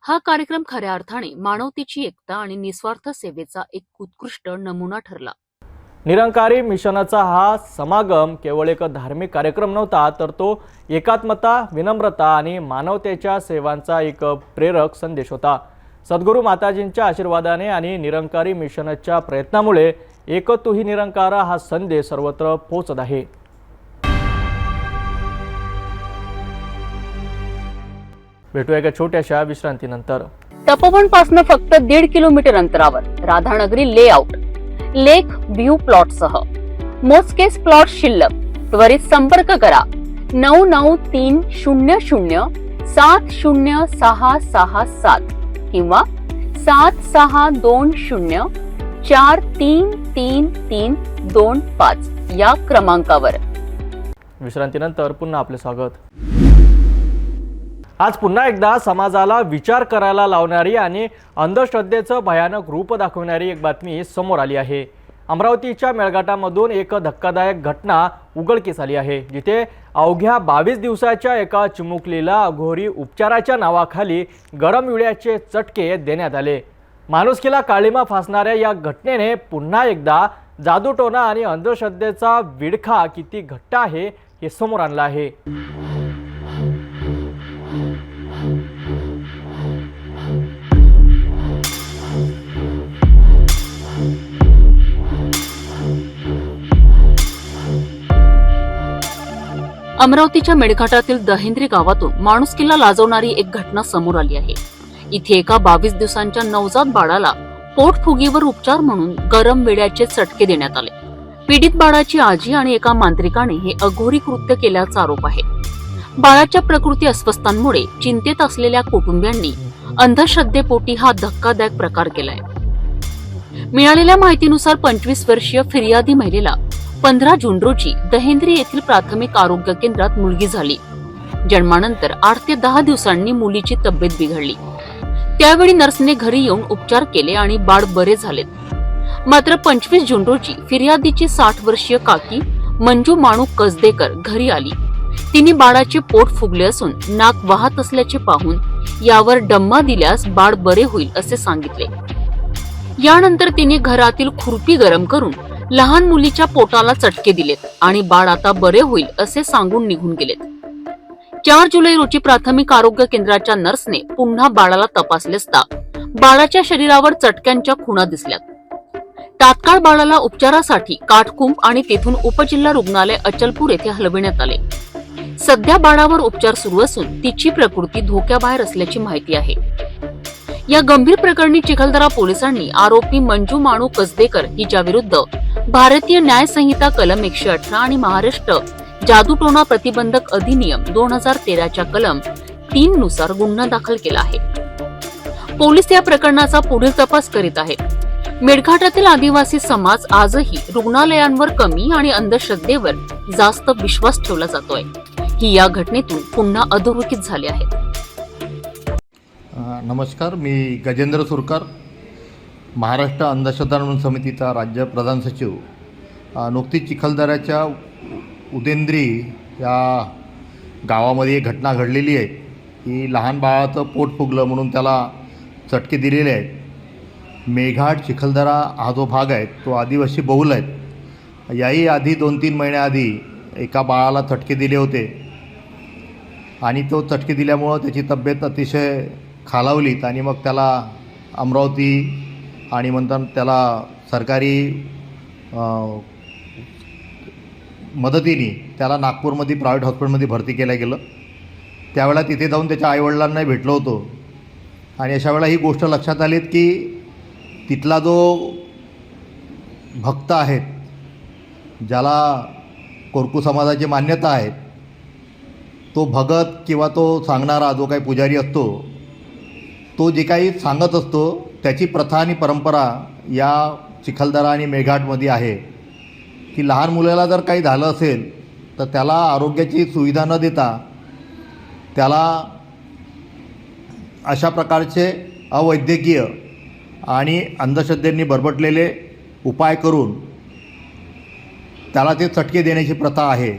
हा कार्यक्रम खऱ्या अर्थाने मानवतेची एकता आणि निस्वार्थ सेवेचा एक उत्कृष्ट नमुना ठरला। निरंकारी मिशनचा हा समागम केवळ एक धार्मिक कार्यक्रम नव्हता, तर तो एकात्मता, विनम्रता आणि मानवतेच्या सेवांचा एक प्रेरक संदेश होता। सद्गुरू माताजींच्या आशीर्वादाने आणि निरंकारी मिशनच्या प्रयत्नामुळे एक तूही निरंकार हा संदेश सर्वत्र पोहोचत आहे। भेटूया एका छोट्याशा विश्रांतीनंतर। तपोवन पासून फक्त 1.5 किलोमीटर अंतरावर राधानगरी लेआउट लेक व्ह्यू प्लॉटसह मोजकेच प्लॉट शिल्लक. त्वरित संपर्क करा 9930706667 किंवा 7620433325 या क्रमांकावर. विश्रांतीनंतर पुन्हा आपले स्वागत. आज पुन्हा एकदा समाजाला विचार करायला लावणारी आणि अंधश्रद्धेचं भयानक रूप दाखवणारी एक बातमी समोर आली आहे. अमरावतीच्या मेळघाटामधून एक धक्कादायक घटना उघडकीस आली आहे, जिथे अवघ्या 22 दिवसाच्या एका चिमुकलीला अघोरी उपचाराच्या नावाखाली गरम विड्याचे चटके देण्यात आले. माणुसकीला काळिमा फासणाऱ्या या घटनेने पुन्हा एकदा जादूटोणा आणि अंधश्रद्धेचा विळखा किती घट्ट आहे हे समोर आणलं आहे. अमरावतीच्या मेळघाटातील दहेंद्री गावातून माणुसकीला लाजवणारी एक घटना समोर आली आहे. इथे एका 22 दिवसांच्या नवजात बाळाला पोटफुगीवर उपचार म्हणून गरम वेड्याचे चटके देण्यात आले. पीडित बाळाची आजी आणि एका मांत्रिकाने हे अघोरी कृत्य केल्याचा आरोप आहे. बाळाच्या प्रकृती अस्वस्थांमुळे चिंतेत असलेल्या कुटुंबियांनी अंधश्रद्धेपोटी हा धक्कादायक प्रकार केलाय. मिळालेल्या माहितीनुसार 25 वर्षीय फिर्यादी महिलेला 15 जून रोजी दहेंद्री येथील प्राथमिक आरोग्य केंद्रात मुलगी झाली. जन्मानंतर 8 ते 10 दिवसांनी मुलीची तब्येत बिघडली. त्यावेळी नर्सने घरी येऊन उपचार केले आणि बाळ बरे झालेत. मात्र 25 जून रोजी फिर्यादीची 60 वर्षीय काकी मंजू माणू कसदेकर घरी आली. तिने बाळाचे पोट फुगले असून नाक वाहत असल्याचे पाहून यावर डम्मा दिल्यास बाळ बरे होईल असे सांगितले. यानंतर तिने घरातील खुर्पी गरम करून लहान मुलीच्या पोटाला चटके दिलेत आणि बाळ आता बरे होईल असे सांगून निघून गेलेत. 4 जुलै रोजी प्राथमिक आरोग्य केंद्राच्या नर्सने पुन्हा बाळाला तपासले असता बाळाच्या शरीरावर चटक्यांच्या खुणा दिसल्यात. तात्काळ बाळाला उपचारासाठी काटकुंप आणि तेथून उपजिल्हा रुग्णालय अचलपूर येथे हलविण्यात आले. सध्या बाळावर उपचार सुरू असून तिची प्रकृती धोक्याबाहेर असल्याची माहिती आहे. या गंभीर प्रकरणी चिखलदरा पोलिसांनी आरोपी मंजू माणू कसदेकर हिच्या विरुद्ध भारतीय न्याय संहिता कलम 118 आणि महाराष्ट्र जादूटोणा प्रतिबंधक अधिनियम 2013च्या कलम 3 नुसार गुन्हा दाखल केला आहे. पोलीस या प्रकरणाचा पुढील तपास करीत आहेत. मेळघाटातील आदिवासी समाज आजही रुग्णालयांवर कमी आणि अंधश्रद्धेवर जास्त विश्वास ठेवला जातोय. ही या घटनेतून पुन्हा अधोरेखित झाले आहे. नमस्कार, मी गजेंद्र सुरकर, महाराष्ट्र अंधश्रद्धा निर्मूलन समितीचा राज्य प्रधान सचिव. नुकतीच चिखलदऱ्याच्या उदेंद्री या गावामध्ये एक घटना घडलेली आहे की लहान बाळाचं पोट फुगलं म्हणून त्याला चटके दिलेले आहेत. मेळघाट चिखलदरा हा जो भाग आहे तो आदिवासी बहुल आहे. याही आधी 2-3 महिन्याआधी एका बाळाला चटके दिले होते आणि तो चटके दिल्यामुळं त्याची तब्येत अतिशय खालावलीत आणि मग त्याला अमरावती आणि म्हणतात त्याला सरकारी मदतीने त्याला नागपूरमध्ये प्रायव्हेट हॉस्पिटलमध्ये भरती केलं गेलं. त्यावेळेला तिथे जाऊन त्याच्या आईवडिलांनाही भेटलो होतो आणि अशा वेळेला ही गोष्ट लक्षात आलीत की तिथला जो भक्त आहेत, ज्याला कोरकू समाजाची मान्यता आहे, तो भगत किंवा तो सांगणारा जो काही पुजारी असतो तो जे काही सांगत असतो त्याची प्रथा आणि परंपरा या चिखलदरा आणि मेळघाटमध्ये आहे की लहान मुलाला जर काही झालं असेल तर त्याला आरोग्याची सुविधा न देता त्याला अशा प्रकारचे अवैद्यकीय आणि अंधश्रद्धेंनी बरबटलेले उपाय करून त्याला ते चटके देण्याची प्रथा आहे.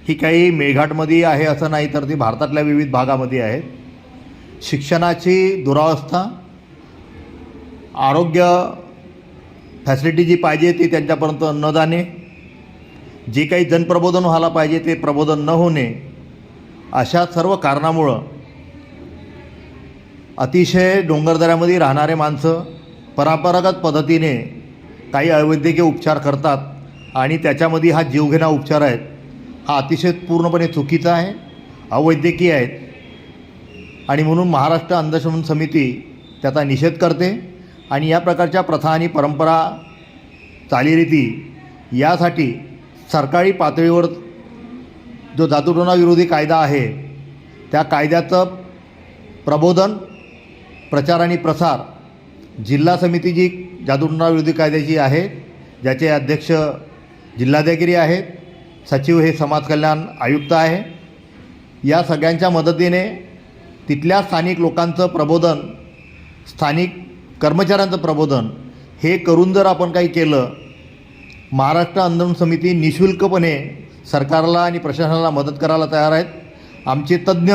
ही काही मेळघाटमध्ये आहे असं नाही, तर ती भारतातल्या विविध भागामध्ये आहे. शिक्षणाची दुरावस्था, आरोग्य फॅसिलिटी जी पाहिजे ती त्यांच्यापर्यंत न जाणे, जे काही जनप्रबोधन व्हायला पाहिजे ते प्रबोधन न होणे, अशा सर्व कारणामुळं अतिशय डोंगरदऱ्यामध्ये राहणारे माणसं परंपरागत पद्धतीने काही अवैद्यकीय उपचार करतात आणि त्याच्यामध्ये हा जीवघेणा उपचार आहेत हा अतिशय पूर्णपणे चुकीचा आहे, अवैद्यकीय आहेत आणि म्हणून महाराष्ट्र अंधश्रमण समिती त्याचा निषेध करते आणि या प्रकारच्या प्रथा आणि परंपरा चालीरीती यासाठी सरकारी पातळीवर जो जादूटोणाविरोधी कायदा आहे त्या कायद्याचं प्रबोधन, प्रचार आणि प्रसार जिल्हा समिती जी जादूटोणाविरोधी कायद्याची आहे, ज्याचे अध्यक्ष जिल्हाधिकारी आहेत, सचिव हे समाज कल्याण आयुक्त आहे, या सगळ्यांच्या मदतीने तिथल्या स्थानिक लोकांचं प्रबोधन, स्थानिक कर्मचाऱ्यांचं प्रबोधन हे करून जर आपण काही केलं, महाराष्ट्र आंदोलन समिती निःशुल्कपणे सरकारला आणि प्रशासनाला मदत करायला तयार आहेत. आमचे तज्ज्ञ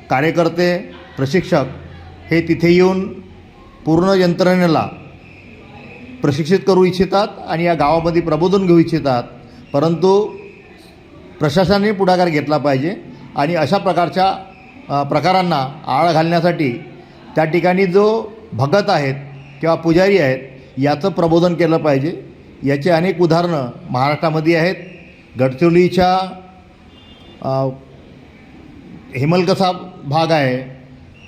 कार्यकर्ते, प्रशिक्षक हे तिथे येऊन पूर्ण यंत्रणेला प्रशिक्षित करू इच्छितात आणि या गावामध्ये प्रबोधन घेऊ इच्छितात. परंतु प्रशासनाने पुढाकार घेतला पाहिजे आणि अशा प्रकारच्या प्रकारांना आळा घालण्यासाठी त्या ठिकाणी जो भगत आहेत किंवा पुजारी आहेत याचं प्रबोधन केलं पाहिजे. याची अनेक उदाहरणं महाराष्ट्रामध्ये आहेत. गडचिरोलीच्या हेमलकसा भाग आहे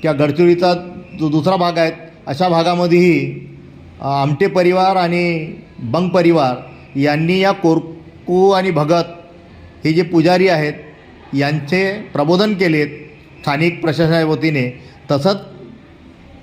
किंवा गडचिरोलीचा जो दुसरा भाग आहे, अशा भागामध्येही आमटे परिवार आणि बंग परिवार यांनी या कोरकू आणि भगत हे जे पुजारी आहेत यांचे प्रबोधन केलेत स्थानिक प्रशासनाच्या वतीने. तसंच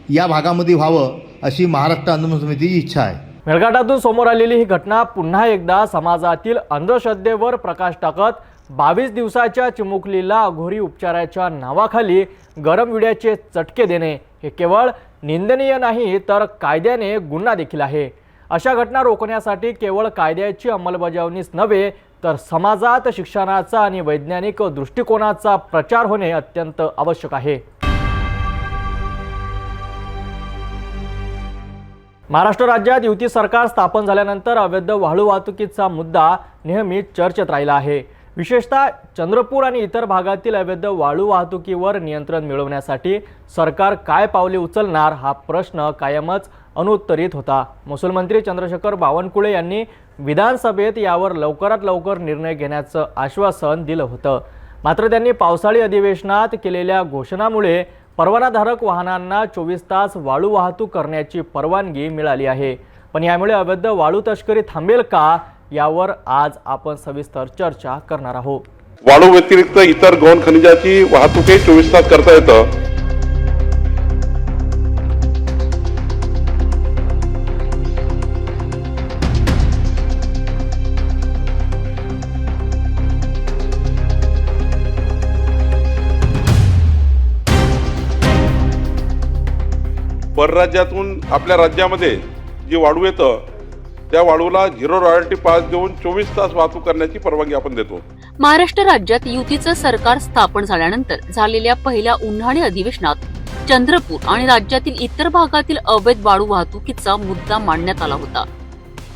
या भागामध्ये व्हावं अशी महाराष्ट्र आंदोलन समितीची इच्छा आहे. मेळघाटातून समोर आलेली ही घटना पुन्हा एकदा समाजातील अंधश्रद्धेवर प्रकाश टाकत 22 दिवसाच्या चिमुकलीला अघोरी उपचाराच्या नावाखाली गरम विड्याचे चटके देणे हे केवळ निंदनीय नाही तर कायद्याने गुन्हा देखील आहे. अशा घटना रोखण्यासाठी केवळ कायद्याची अंमलबजावणीच नव्हे तर समाजात शिक्षणाचा आणि वैज्ञानिक दृष्टिकोनाचा प्रचार होणे अत्यंत आवश्यक आहे. महाराष्ट्र राज्यात युती सरकार स्थापन झाल्यानंतर अवैध वाळू वाहतुकीचा मुद्दा नेहमी चर्चेत राहिला आहे. विशेषतः चंद्रपूर आणि इतर भागातील अवैध वाळू वाहतुकीवर नियंत्रण मिळवण्यासाठी सरकार काय पावले उचलणार हा प्रश्न कायमच अनुत्तरित होता. महसूल मंत्री चंद्रशेखर बावनकुळे यांनी विधानसभेत यावर लवकरात लवकर निर्णय घेण्याचं आश्वासन दिलं होतं. मात्र त्यांनी पावसाळी अधिवेशनात केलेल्या घोषणामुळे परवानाधारक वाहनांना 24 तास वाळू वाहतूक करण्याची परवानगी मिळाली आहे. पण यामुळे अवैध वाळू तस्करी थांबेल का यावर आज आपण सविस्तर चर्चा करणार आहोत. वाळू व्यतिरिक्त इतर गौण खनिजाची वाहतूकही 24 तास करता येतं. परराज्यातून आपल्या राज्यामध्ये जी वाळू येतं त्या वाळूला 0 रॉयल्टी पास देऊन 24 तास वाहतूक करण्याची परवानगी आपण देतो. महाराष्ट्र राज्यात युतीचं सरकार स्थापन झाल्यानंतर झालेल्या पहिल्या उन्हाळी अधिवेशनात चंद्रपूर आणि राज्यातील इतर भागातील अवैध वाळू वाहतुकीचा मुद्दा मांडण्यात आला होता.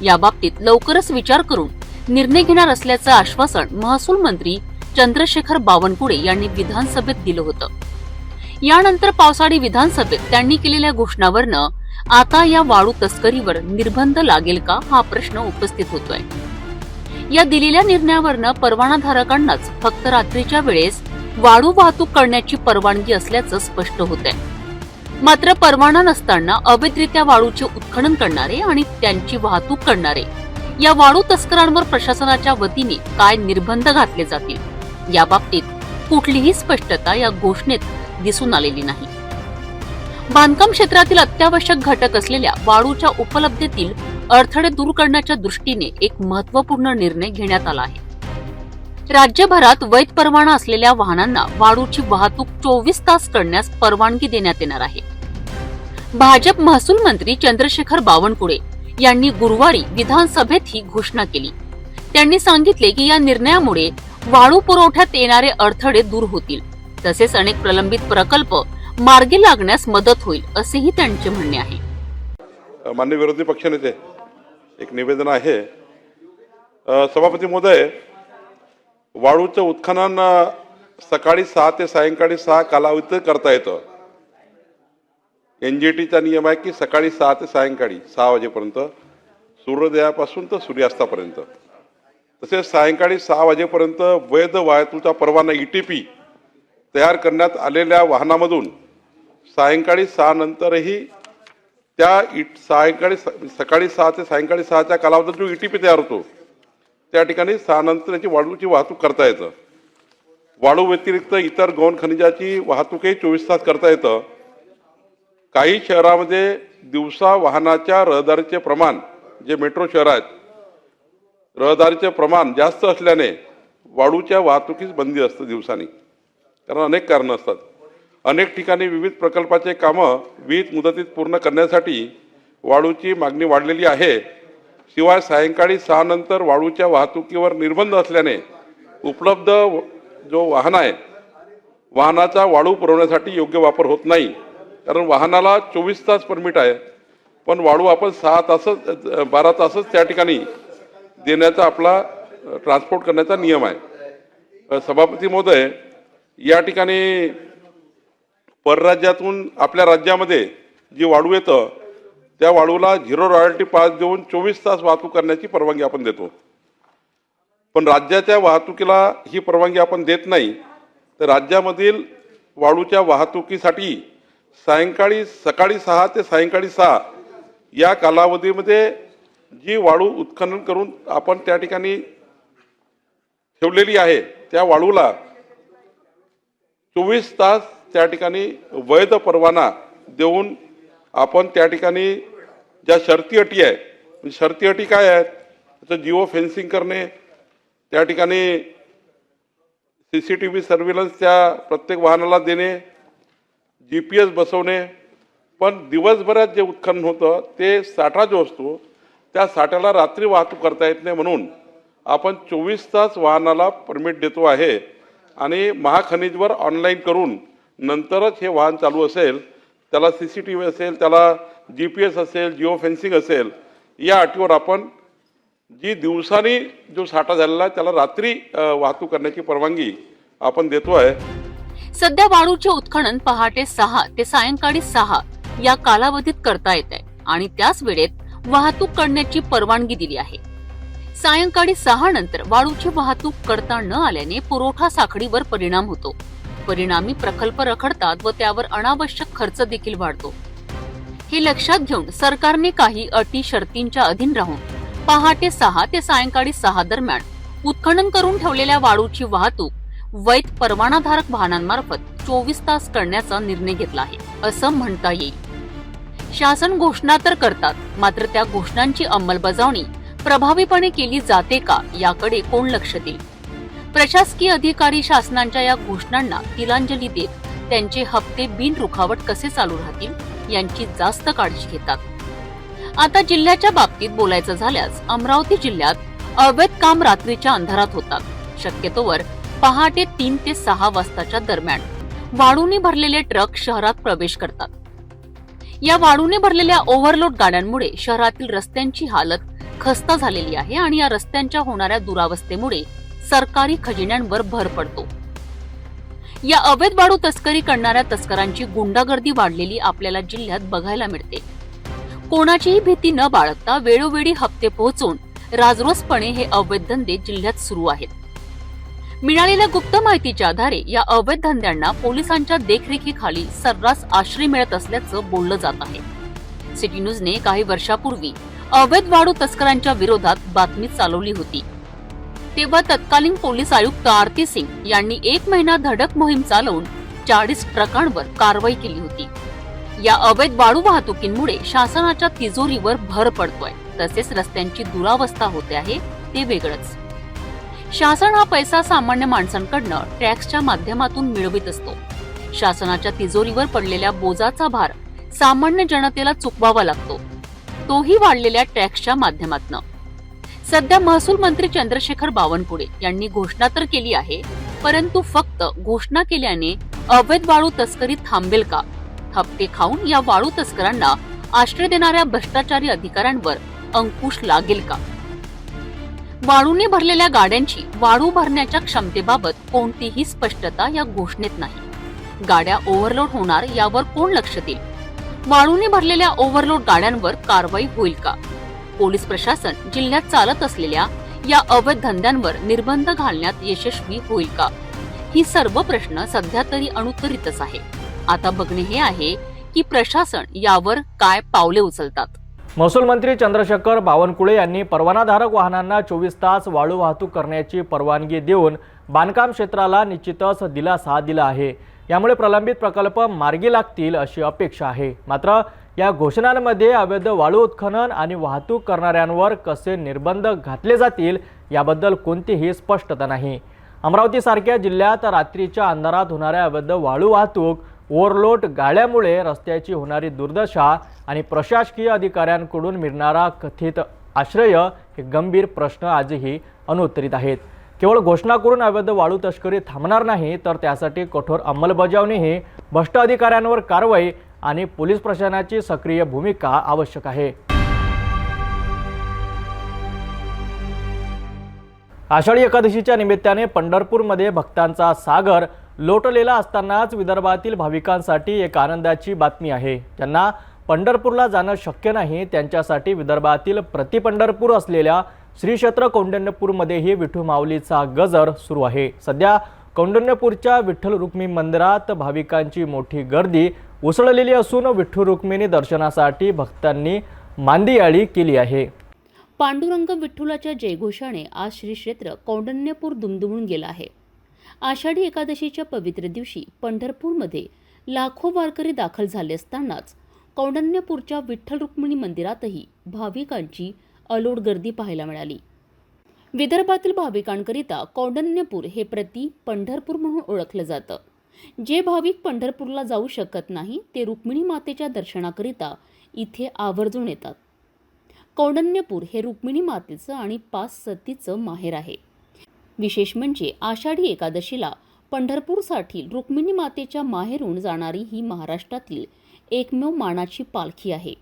याबाबतीत लवकरच विचार करून निर्णय घेणार असल्याचं आश्वासन महसूल मंत्री चंद्रशेखर बावनकुळे यांनी विधानसभेत दिलं होतं. यानंतर पावसाळी विधानसभेत त्यांनी केलेल्या घोषणावरनं आता या वाळू तस्करीवर निर्बंध लागेल का हा प्रश्न उपस्थित होतोय. या दिलेल्या निर्णयावरनं परवानाधारकांनाच फक्त रात्रीच्या वेळेस वाळू वाहतूक करण्याची परवानगी असल्याचं स्पष्ट होतंय. मात्र परवाना नसताना अवैधरित्या वाळूचे उत्खनन करणारे आणि त्यांची वाहतूक करणारे या वाळू तस्करांवर प्रशासनाच्या वतीने काय निर्बंध घातले जातील याबाबतीत कुठलीही स्पष्टता या घोषणेत दिसून आलेली नाही. बांधकाम क्षेत्रातील अत्यावश्यक घटक असलेल्या वाळूच्या उपलब्धतेतील अडथळे दूर करण्याच्या दृष्टीने एक महत्त्वपूर्ण निर्णय घेण्यात आला आहे. राज्यभरात वैध परवाना असलेल्या वाहनांना वाळूची वाहतूक 24 तास करण्यास परवानगी देण्यात येणार आहे. भाजप महसूल मंत्री चंद्रशेखर बावनकुळे यांनी गुरुवारी विधानसभेत ही घोषणा केली. त्यांनी सांगितले की या निर्णयामुळे वाळू पुरवठ्यात येणारे अडथळे दूर होतील, तसेच अनेक प्रलंबित प्रकल्प मार्गी लागण्यास मदत होईल असेही त्यांचे म्हणणे आहे. माननीय विरोधी पक्षनेते एक निवेदन आहे. सभापती महोदय, वाळूचं उत्खनन सकाळी 6 ते सायंकाळी 6 कालावधीत करता येतं. NGTचा नियम आहे की सकाळी 6 ते सायंकाळी 6 वाजेपर्यंत, सूर्योदयापासून तर सूर्यास्तापर्यंत. तसेच सायंकाळी 6 वाजेपर्यंत वैध वाहतूकचा परवाना ETP तयार करण्यात आलेल्या वाहनामधून सायंकाळी 6 नंतरही त्या सकाळी 6 ते सायंकाळी 6च्या कालावधीत जो ETP तयार होतो त्या ठिकाणी 6 नंतर त्याची वाळूची वाहतूक करता येतं. वाळू व्यतिरिक्त इतर गौण खनिजाची वाहतूकही 24 तास करता येतं. काही शहरामध्ये दिवसा वाहनाच्या रहदारीचे प्रमाण, जे मेट्रो शहर आहेत, रहदारीचे प्रमाण जास्त असल्याने वाळूच्या वाहतुकीस बंदी असते दिवसानी, कारण अनेक कारणं असतात. अनेक ठिकाणी विविध प्रकल्पाचे कामं विहित मुदतीत पूर्ण करण्यासाठी वाळूची मागणी वाढलेली आहे. शिवाय सायंकाळी 6 नंतर वाळूच्या वाहतुकीवर निर्बंध असल्याने उपलब्ध जो वाहन आहे, वाहनाचा वाळू पुरवण्यासाठी योग्य वापर होत नाही. कारण वाहनाला 24 तास परमिट आहे, पण वाळू आपण 12 तासच त्या ठिकाणी देण्याचा आपला ट्रान्सपोर्ट करण्याचा नियम आहे. सभापती महोदय, या ठिकाणी परराज्यातून आपल्या राज्यामध्ये जी वाळू येतं त्या वाळूला 0 रॉयल्टी पास देऊन 24 तास वाहतूक करण्याची परवानगी आपण देतो. पण राज्याच्या वाहतुकीला ही परवानगी आपण देत नाही. तर राज्यामधील वाळूच्या वाहतुकीसाठी सकाळी 6 ते सायंकाळी 6 या कालावधीमध्ये जी वाळू उत्खनन करून आपण त्या ठिकाणी ठेवलेली आहे त्या वाळूला 24 तास त्या ठिकाणी वैध परवाना देऊन आपण त्या ठिकाणी ज्या शर्ती अटी आहे, शर्ती अटी काय आहेत, त्याचं जिओ फेन्सिंग करणे, त्या ठिकाणी CCTV सर्व्हिलन्स त्या प्रत्येक वाहनाला देणे, GPS बसवणे. पण दिवसभरात जे उत्खनन होतं ते साठा जो असतो त्या साठ्याला रात्री वाहतूक करता येत नाही, म्हणून आपण 24 तास वाहनाला परमिट देतो आहे. आणि महाखनिजवर ऑनलाईन करून नंतरच हे वाहन चालू असेल, त्याला CCTV असेल, त्याला GPS असेल, जिओ फेन्सिंग असेल, या अटीवर आपण जी दिवसानी जो साठा झालेला आहे त्याला रात्री वाहतूक करण्याची परवानगी आपण देतो आहे. सध्या वाळूचे उत्खनन पहाटे 6 ते सायंकाळी 6 या कालावधीत करता येत आहे आणि त्याच वेळेत वाहतूक करण्याची परवानगी दिली आहे. सायंकाळी 6 नंतर वाळूची वाहतूक करता न आल्याने पुरवठा साखळीवर परिणाम होतो. परिणामी प्रकल्प रखडतात व त्यावर अनावश्यक खर्च देखील वाढतो. हे लक्षात घेऊन सरकारने काही अटी शर्तींच्या अधीन राहून पहाटे 6 ते सायंकाळी 6 दरम्यान उत्खनन करून ठेवलेल्या वाळूची वाहतूक वैध परवानाधारक वाहनांमार्फत 24 तास करण्याचा निर्णय घेतला आहे, असं म्हणता येईल. शासन घोषणा तर करतात, मात्र त्या घोषणांची अंमलबजावणी प्रभावीपणे केली जाते का याकडे कोण लक्ष देईल? प्रशासकीय अधिकारी शासनाच्या या घोषणांना तिलांजली देत त्यांचे हप्ते बिनरुखावट कसे चालू राहतील यांची जास्त काळजी घेतात. आता जिल्ह्याच्या बाबतीत बोलायचं झाल्यास अमरावती जिल्ह्यात अवैध काम रात्रीच्या अंधारात होतात. शक्यतोवर पहाटे 3 ते 6 वाजताच्या दरम्यान वाळूने भरलेले ट्रक शहरात प्रवेश करतात. या वाळूने भरलेल्या ओव्हरलोड गाड्यांमुळे शहरातील रस्त्यांची हालत खस्ता झालेली आहे आणि या रस्त्यांच्या होणाऱ्या दुरावस्थेमुळे सरकारी खजिन्यांवर भर पडतो. या अवैध वाळू तस्करी करणाऱ्या तस्करांची गुंडागर्दी वाढलेली आपल्याला जिल्ह्यात बघायला मिळते. कोणाचीही भीती न बाळगता वेळोवेळी हप्ते पोहोचून राजरोसपणे हे अवैध धंदे जिल्ह्यात सुरू आहेत. मिळालेल्या गुप्त माहितीच्या आधारे या अवैध धंद्यांना पोलिसांच्या देखरेखीखाली सर्रास आश्रय मिळत असल्याचं बोललं जात आहे. सिटी न्यूजने काही वर्षापूर्वी अवैध वाळू तस्करांच्या विरोधात बातमी चालवली होती. तेव्हा तत्कालीन पोलीस आयुक्त आरती सिंग यांनी 1 महिना धडक मोहीम चालवून 40 ट्रकांवर कारवाई केली होती. या अवैध वाळू वाहतुकीमुळे शासनाच्या तिजोरीवर भर पडतोय, तसेच रस्त्यांची दुरावस्था होते आहे ते वेगळंच. शासन हा पैसा सामान्य माणसांकडनं टॅक्सच्या माध्यमातून मिळवित असतो. शासनाच्या तिजोरीवर पडलेल्या बोजाचा भार सामान्य जनतेला चुकवावा लागतो, तोही वाढलेल्या टॅक्सच्या माध्यमातून. सध्या महसूल मंत्री चंद्रशेखर बावनकुळे यांनी घोषणा तर केली आहे, परंतु फक्त घोषणा केल्याने अवैध वाळू तस्करी थांबेल का? हप्ते खाऊन या वाळू तस्करांना आश्रय देणाऱ्या भ्रष्टाचारी अधिकाऱ्यांवर अंकुश लागेल का? वाळूने भरलेल्या गाड्यांची वाळू भरण्याच्या क्षमतेबाबत कोणतीही स्पष्टता या घोषणेत नाही. गाड्या ओव्हरलोड होणार यावर कोण लक्ष देईल? वाळूने भरलेल्या ओव्हरलोड गाड्यांवर कारवाई होईल का? पोलीस प्रशासन जिल्ह्यात चालत असलेल्या या अवैध धंद्यांवर निर्बंध घालण्यात यशस्वी होईल का? ही सर्व प्रश्न सध्या तरी अनुत्तरितच आहे. आता बघणे हे आहे की प्रशासन यावर काय पावले उचलतात. महसूल मंत्री चंद्रशेखर बावनकुळे यांनी परवानाधारक वाहनांना 24 तास वाळू वाहतूक करण्याची परवानगी देऊन बांधकाम क्षेत्राला निश्चितच दिलासा दिला आहे. यामुळे प्रलंबित प्रकल्प मार्गी लागतील अशी अपेक्षा आहे. मात्र या घोषणांमध्ये अवैध वाळू उत्खनन आणि वाहतूक करणाऱ्यांवर कसे निर्बंध घातले जातील याबद्दल कोणतीही स्पष्टता नाही. अमरावतीसारख्या जिल्ह्यात रात्रीच्या अंधारात होणाऱ्या अवैध वाळू वाहतूक, ओव्हरलोड गाड्यामुळे रस्त्याची होणारी दुर्दशा आणि प्रशासकीय अधिकाऱ्यांकडून मिळणारा कथित आश्रय हे गंभीर प्रश्न आजही अनुत्तरित आहेत. केवळ घोषणा करून अवैध वाळू तस्करी थांबणार नाही, तर त्यासाठी कठोर अंमलबजावणीही, भ्रष्ट अधिकाऱ्यांवर कारवाई आणि पोलीस प्रशासनाची सक्रिय भूमिका आवश्यक आहे. आषाढी एकादशीच्या निमित्ताने पंढरपूरमध्ये भक्तांचा सागर लोटलेला असतानाच विदर्भातील भाविकांसाठी एक आनंदाची बातमी आहे. ज्यांना पंढरपूरला जाणं शक्य नाही त्यांच्यासाठी विदर्भातील प्रतिपंढरपूर असलेल्या श्री क्षेत्र कौंडिण्यपूरमध्येही विठू माऊलीचा गजर सुरू आहे. सध्या कौंडिण्यपूरच्या विठ्ठल रुक्मिणी मंदिरात भाविकांची मोठी गर्दी उसळलेली असून विठ्ठल रुक्मिणी दर्शनासाठी भक्तांनी मांदियाळी केली आहे. पांडुरंग विठ्ठलाच्या जयघोषाने आज श्री क्षेत्र कौंडिण्यपूर दुमदुमून गेलं आहे. आषाढी एकादशीच्या पवित्र दिवशी पंढरपूरमध्ये लाखो वारकरी दाखल झाले असतानाच कौंडिण्यपूरच्या विठ्ठल रुक्मिणी मंदिरातही भाविकांची अलोट गर्दी पाहायला मिळाली. विदर्भातील भाविकांकरिता कौंडिण्यपूर हे प्रति पंढरपूर म्हणून ओळखलं जातं. जे भाविक पंढरपूरला जाऊ शकत नाही ते रुक्मिणी मातेच्या दर्शनाकरिता इथे आवर्जून येतात. कौंडिण्यपूर हे रुक्मिणी मातेचं आणि 5 सतीचं माहेर आहे. विशेष म्हणजे आषाढी एकादशीला पंढरपूरसाठी रुक्मिणी मातेच्या माहेरून जाणारी ही महाराष्ट्रातील एकमेव मानाची पालखी आहे.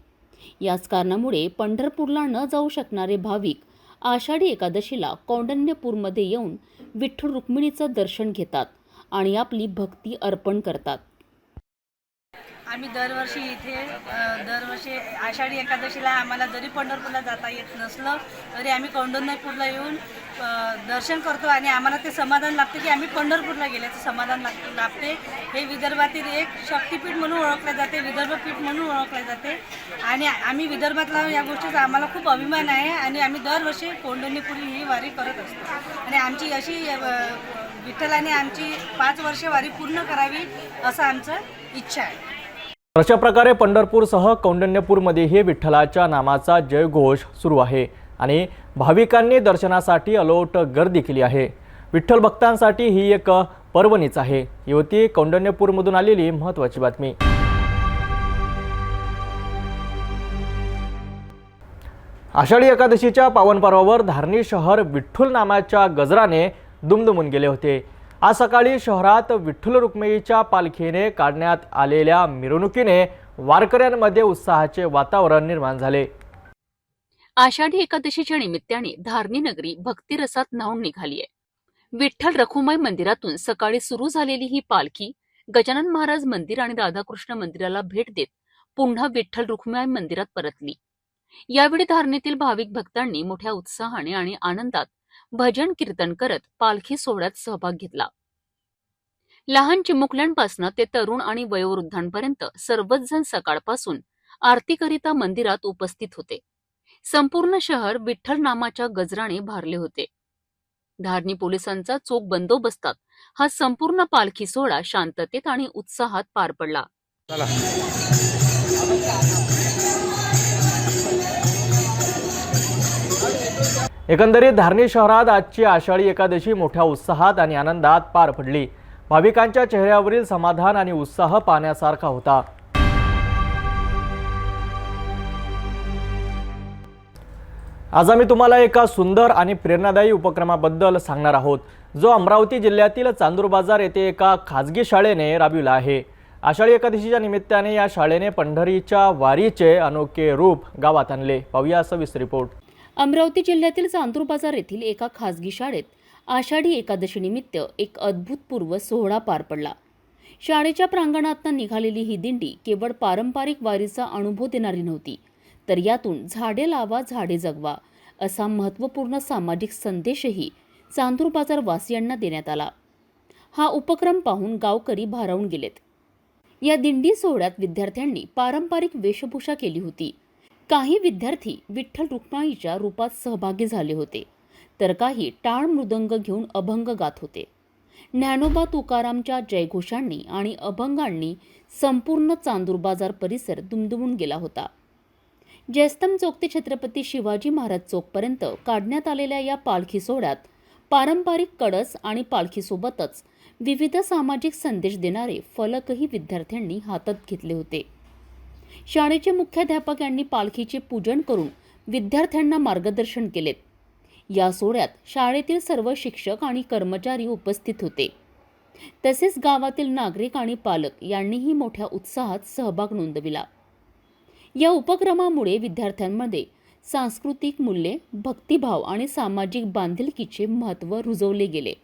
याच कारणामुळे पंढरपूरला न जाऊ शकणारे भाविक आषाढी एकादशीला कौंडिण्यपूरमध्ये येऊन विठ्ठल रुक्मिणीचं दर्शन घेतात आणि आपली भक्ती अर्पण करतात. आम्ही दरवर्षी इथे दरवर्षी आषाढी एकादशीला आम्हाला जरी पंढरपूरला जाता येत नसलं तरी आम्ही कौंडिण्यपूरला येऊन दर्शन करतो आणि आम्हाला ते समाधान लागते की आम्ही पंढरपूरला गेल्याचं समाधान लाभते. हे विदर्भातील एक शक्तिपीठ म्हणून ओळखले जाते, विदर्भपीठ म्हणून ओळखले जाते आणि आम्ही विदर्भातला या गोष्टीचा आम्हाला खूप अभिमान आहे आणि आम्ही दरवर्षी कौंडिण्यपुरी ही वारी करत असतो आणि आमची अशी विठ्ठलाने आमची 5 वर्षे वारी पूर्ण करावी असं आमचं इच्छा आहे. अशा प्रकारे पंढरपूरसह कौंडिण्यपूरमध्येही विठ्ठलाच्या नामाचा जयघोष सुरू आहे आणि भाविकांनी दर्शनासाठी अलोट गर्दी केली आहे. विठ्ठल भक्तांसाठी ही एक पर्वणीच आहे. ही होती कौंडिण्यपूरमधून आलेली महत्त्वाची बातमी. आषाढी एकादशीच्या पावन पर्वावर धारणी शहर विठ्ठल नामाच्या गजराने दुमदुमून गेले होते. आज सकाळी शहरात विठ्ठल रुक्मिणीच्या पालखीने काढण्यात आलेल्या मिरवणुकीने वारकऱ्यांमध्ये उत्साहाचे वातावरण निर्माण झाले. आषाढी एकादशीच्या निमित्ताने धारणी नगरी भक्तिरसात न्हाऊन निघाली आहे. विठ्ठल रखुमाई मंदिरातून सकाळी सुरू झालेली ही पालखी गजानन महाराज मंदिर आणि राधाकृष्ण मंदिराला भेट देत पुन्हा विठ्ठल रखुमाई मंदिरात परतली. यावेळी धारणीतील भाविक भक्तांनी मोठ्या उत्साहाने आणि आनंदात भजन कीर्तन करत पालखी सोहळ्यात सहभाग घेतला. लहान चिमुकल्यांपासून ते तरुण आणि वयोवृद्धांपर्यंत सर्वच जण सकाळपासून आरतीकरिता मंदिरात उपस्थित होते. संपूर्ण शहर विठ्ठल नामाच्या गजराने भारले होते. धारणी पोलिसांचा चोख बंदोबस्तात हा संपूर्ण पालखी सोहळा शांततेत आणि उत्साहात पार पडला. एकंदरीत धारणी शहरात आजची आषाढी एकादशी मोठ्या उत्साहात आणि आनंदात पार पडली. भाविकांच्या चेहऱ्यावरील समाधान आणि उत्साह पाहण्यासारखा होता. आज आम्ही तुम्हाला एका सुंदर आणि प्रेरणादायी उपक्रमाबद्दल सांगणार आहोत, जो अमरावती जिल्ह्यातील चांदूर बाजार येथे एका खाजगी शाळेने राबविला आहे. आषाढी एकादशीच्या निमित्ताने या शाळेने पंढरीच्या वारीचे अनोखे रूप गावात आणले. पाहूया सविस्तर रिपोर्ट. अमरावती जिल्ह्यातील चांदूर बाजार येथील एका खासगी शाळेत आषाढी एकादशी निमित्त एक अद्भुतपूर्व सोहळा पार पडला. शाळेच्या प्रांगणातून निघालेली ही दिंडी केवळ पारंपरिक वारीचा अनुभव देणारी नव्हती, तर यातून झाडे लावा झाडे जगवा असा महत्त्वपूर्ण सामाजिक संदेशही चांदूर बाजार वासियांना देण्यात आला. हा उपक्रम पाहून गावकरी भारावून गेलेत. या दिंडी सोहळ्यात विद्यार्थ्यांनी पारंपरिक वेशभूषा केली होती. काही विद्यार्थी विठ्ठल रुक्माईच्या रूपात सहभागी झाले होते, तर काही टाळ मृदंग घेऊन अभंग गात होते. ज्ञानोबा तुकारामच्या जयघोषांनी आणि अभंगांनी संपूर्ण चांदूर बाजार परिसर दुमदुमून गेला होता. जयस्तंभ चौक ते छत्रपती शिवाजी महाराज चौकपर्यंत काढण्यात आलेल्या या पालखी सोहळ्यात पारंपरिक कळस आणि पालखीसोबतच विविध सामाजिक संदेश देणारे फलकही विद्यार्थ्यांनी हातात घेतले होते. शाळेचे मुख्याध्यापक यांनी पालखीचे पूजन करून विद्यार्थ्यांना मार्गदर्शन केले. या सोहळ्यात शाळेतील सर्व शिक्षक आणि कर्मचारी उपस्थित होते. तसेच गावातील नागरिक आणि पालक यांनीही मोठ्या उत्साहात सहभाग नोंदविला. या उपक्रमामुळे विद्यार्थ्यांमध्ये सांस्कृतिक मूल्ये, भक्तिभाव आणि सामाजिक बांधिलकीचे महत्त्व रुजवले गेले.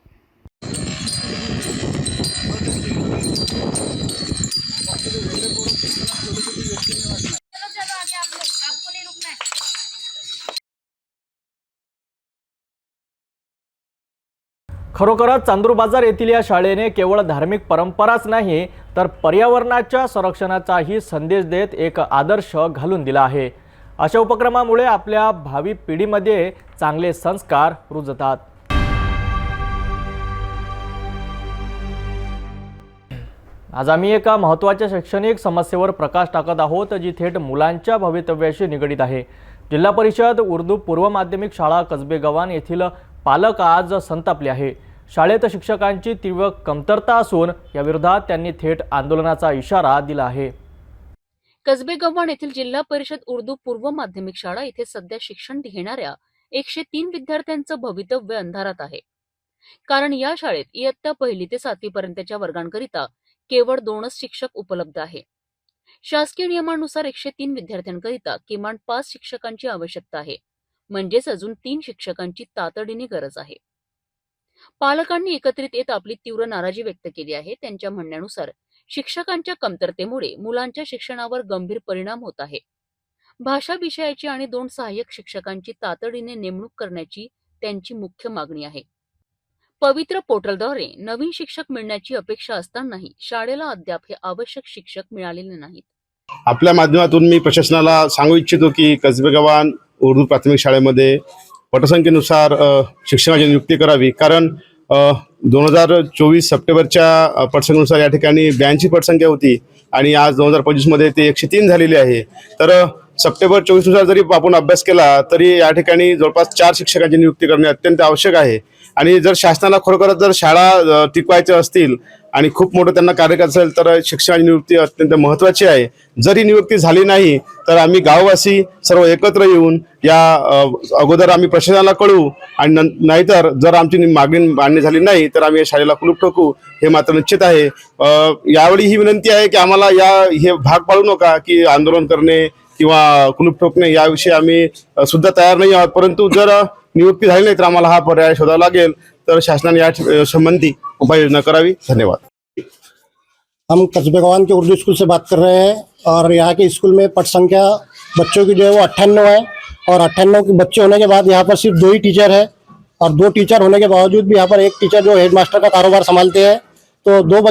खरोखरच चांदूर बाजार येथील या शाळेने केवळ धार्मिक परंपराच नाही तर पर्यावरणाच्या संरक्षणाचाही संदेश देत एक आदर्श घालून दिला आहे. अशा उपक्रमामुळे आपल्या भावी पिढीमध्ये चांगले संस्कार रुजतात. आज आम्ही एका महत्त्वाच्या शैक्षणिक समस्येवर प्रकाश टाकत आहोत, जी थेट मुलांच्या भवितव्याशी निगडीत आहे. जिल्हा परिषद उर्दू पूर्व माध्यमिक शाळा कसबे गव्हाण येथील पालक आज संतापले आहे. शाळेत शिक्षकांची तीव्र कमतरता असून याविरोधात त्यांनी थेट आंदोलनाचा इशारा दिला आहे. कसबे गव्हाण येथील जिल्हा परिषद उर्दू पूर्व माध्यमिक शाळा इथे सध्या शिक्षण घेणाऱ्या 103 विद्यार्थ्यांचं भवितव्य अंधारात आहे. कारण या शाळेत इयत्ता 1ली ते 7वी पर्यंतच्या वर्गांकरिता केवळ 2च शिक्षक उपलब्ध आहे. शासकीय नियमानुसार 103 विद्यार्थ्यांकरिता किमान 5 शिक्षकांची आवश्यकता आहे. म्हणजेच अजून 3 शिक्षकांची तातडीने गरज आहे. पालकांनी एकत्रित येत आपली तीव्र नाराजी व्यक्त केली आहे. त्यांच्या म्हणण्यानुसार शिक्षकांच्या कमतरतेमुळे मुलांच्या शिक्षणावर गंभीर परिणाम होत आहे. भाषा विषयाची आणि 2 सहाय्यक शिक्षकांची तातडीने नेमणूक करण्याची त्यांची मुख्य मागणी आहे. पवित्र पोर्टलद्वारे नवीन शिक्षक मिळण्याची अपेक्षा असतानाही शाळेला अद्याप हे आवश्यक शिक्षक मिळालेले नाहीत. आपल्या माध्यमातून मी प्रशासनाला सांगू इच्छितो की कसबे गव्हाण उर्दू प्राथमिक शाळेमध्ये पटसंख्येनुसार शिक्षकाची नियुक्ती करावी. कारण 2024 सप्टेंबरच्या पटसंख्येनुसार या ठिकाणी 82 पटसंख्या होती आणि आज 2025 ते 103 झालेली आहे. तर सप्टेंबर 24 जरी आपण अभ्यास केला तरी या ठिकाणी जवळपास 4 शिक्षकांची नियुक्ती करणे अत्यंत आवश्यक आहे. आणि जर शासनाला खरोखरच जर शाळा टिकवायच्या असतील आणि खूप मोठं त्यांना कार्य करायचं असेल तर शिक्षकाची नियुक्ती अत्यंत महत्त्वाची आहे. जरी नियुक्ती झाली नाही तर आम्ही गाववासी सर्व एकत्र येऊन या अगोदर आम्ही प्रशासनाला कळवू आणि नाहीतर जर आमची मागणी मान्य झाली नाही तर आम्ही या शाळेला कुलूप ठोकू हे मात्र निश्चित आहे. यावेळी ही विनंती आहे की आम्हाला हे भाग पाडू नका की आंदोलन करणे किंवा कुलूप ठोकणे याविषयी आम्ही सुद्धा तयार नाही आहोत. परंतु जर नियुक्ती झाली नाही तर आम्हाला हा पर्याय शोधावा लागेल. तर शासनाने या संबंधी उपाययोजना करावी. धन्यवाद. हम कसबे गव्हाण के उर्दू स्कूल से बात कर रहे हैं और यहाँ के स्कूल में पट संख्या बच्चों की जो है वो 98 है और 98 के बच्चे होने के बाद यहाँ पर सिर्फ 2 ही टीचर है और 2 टीचर होने के बावजूद भी यहाँ पर एक टीचर जो हेडमास्टर का कारोबार संभालते हैं. तो 2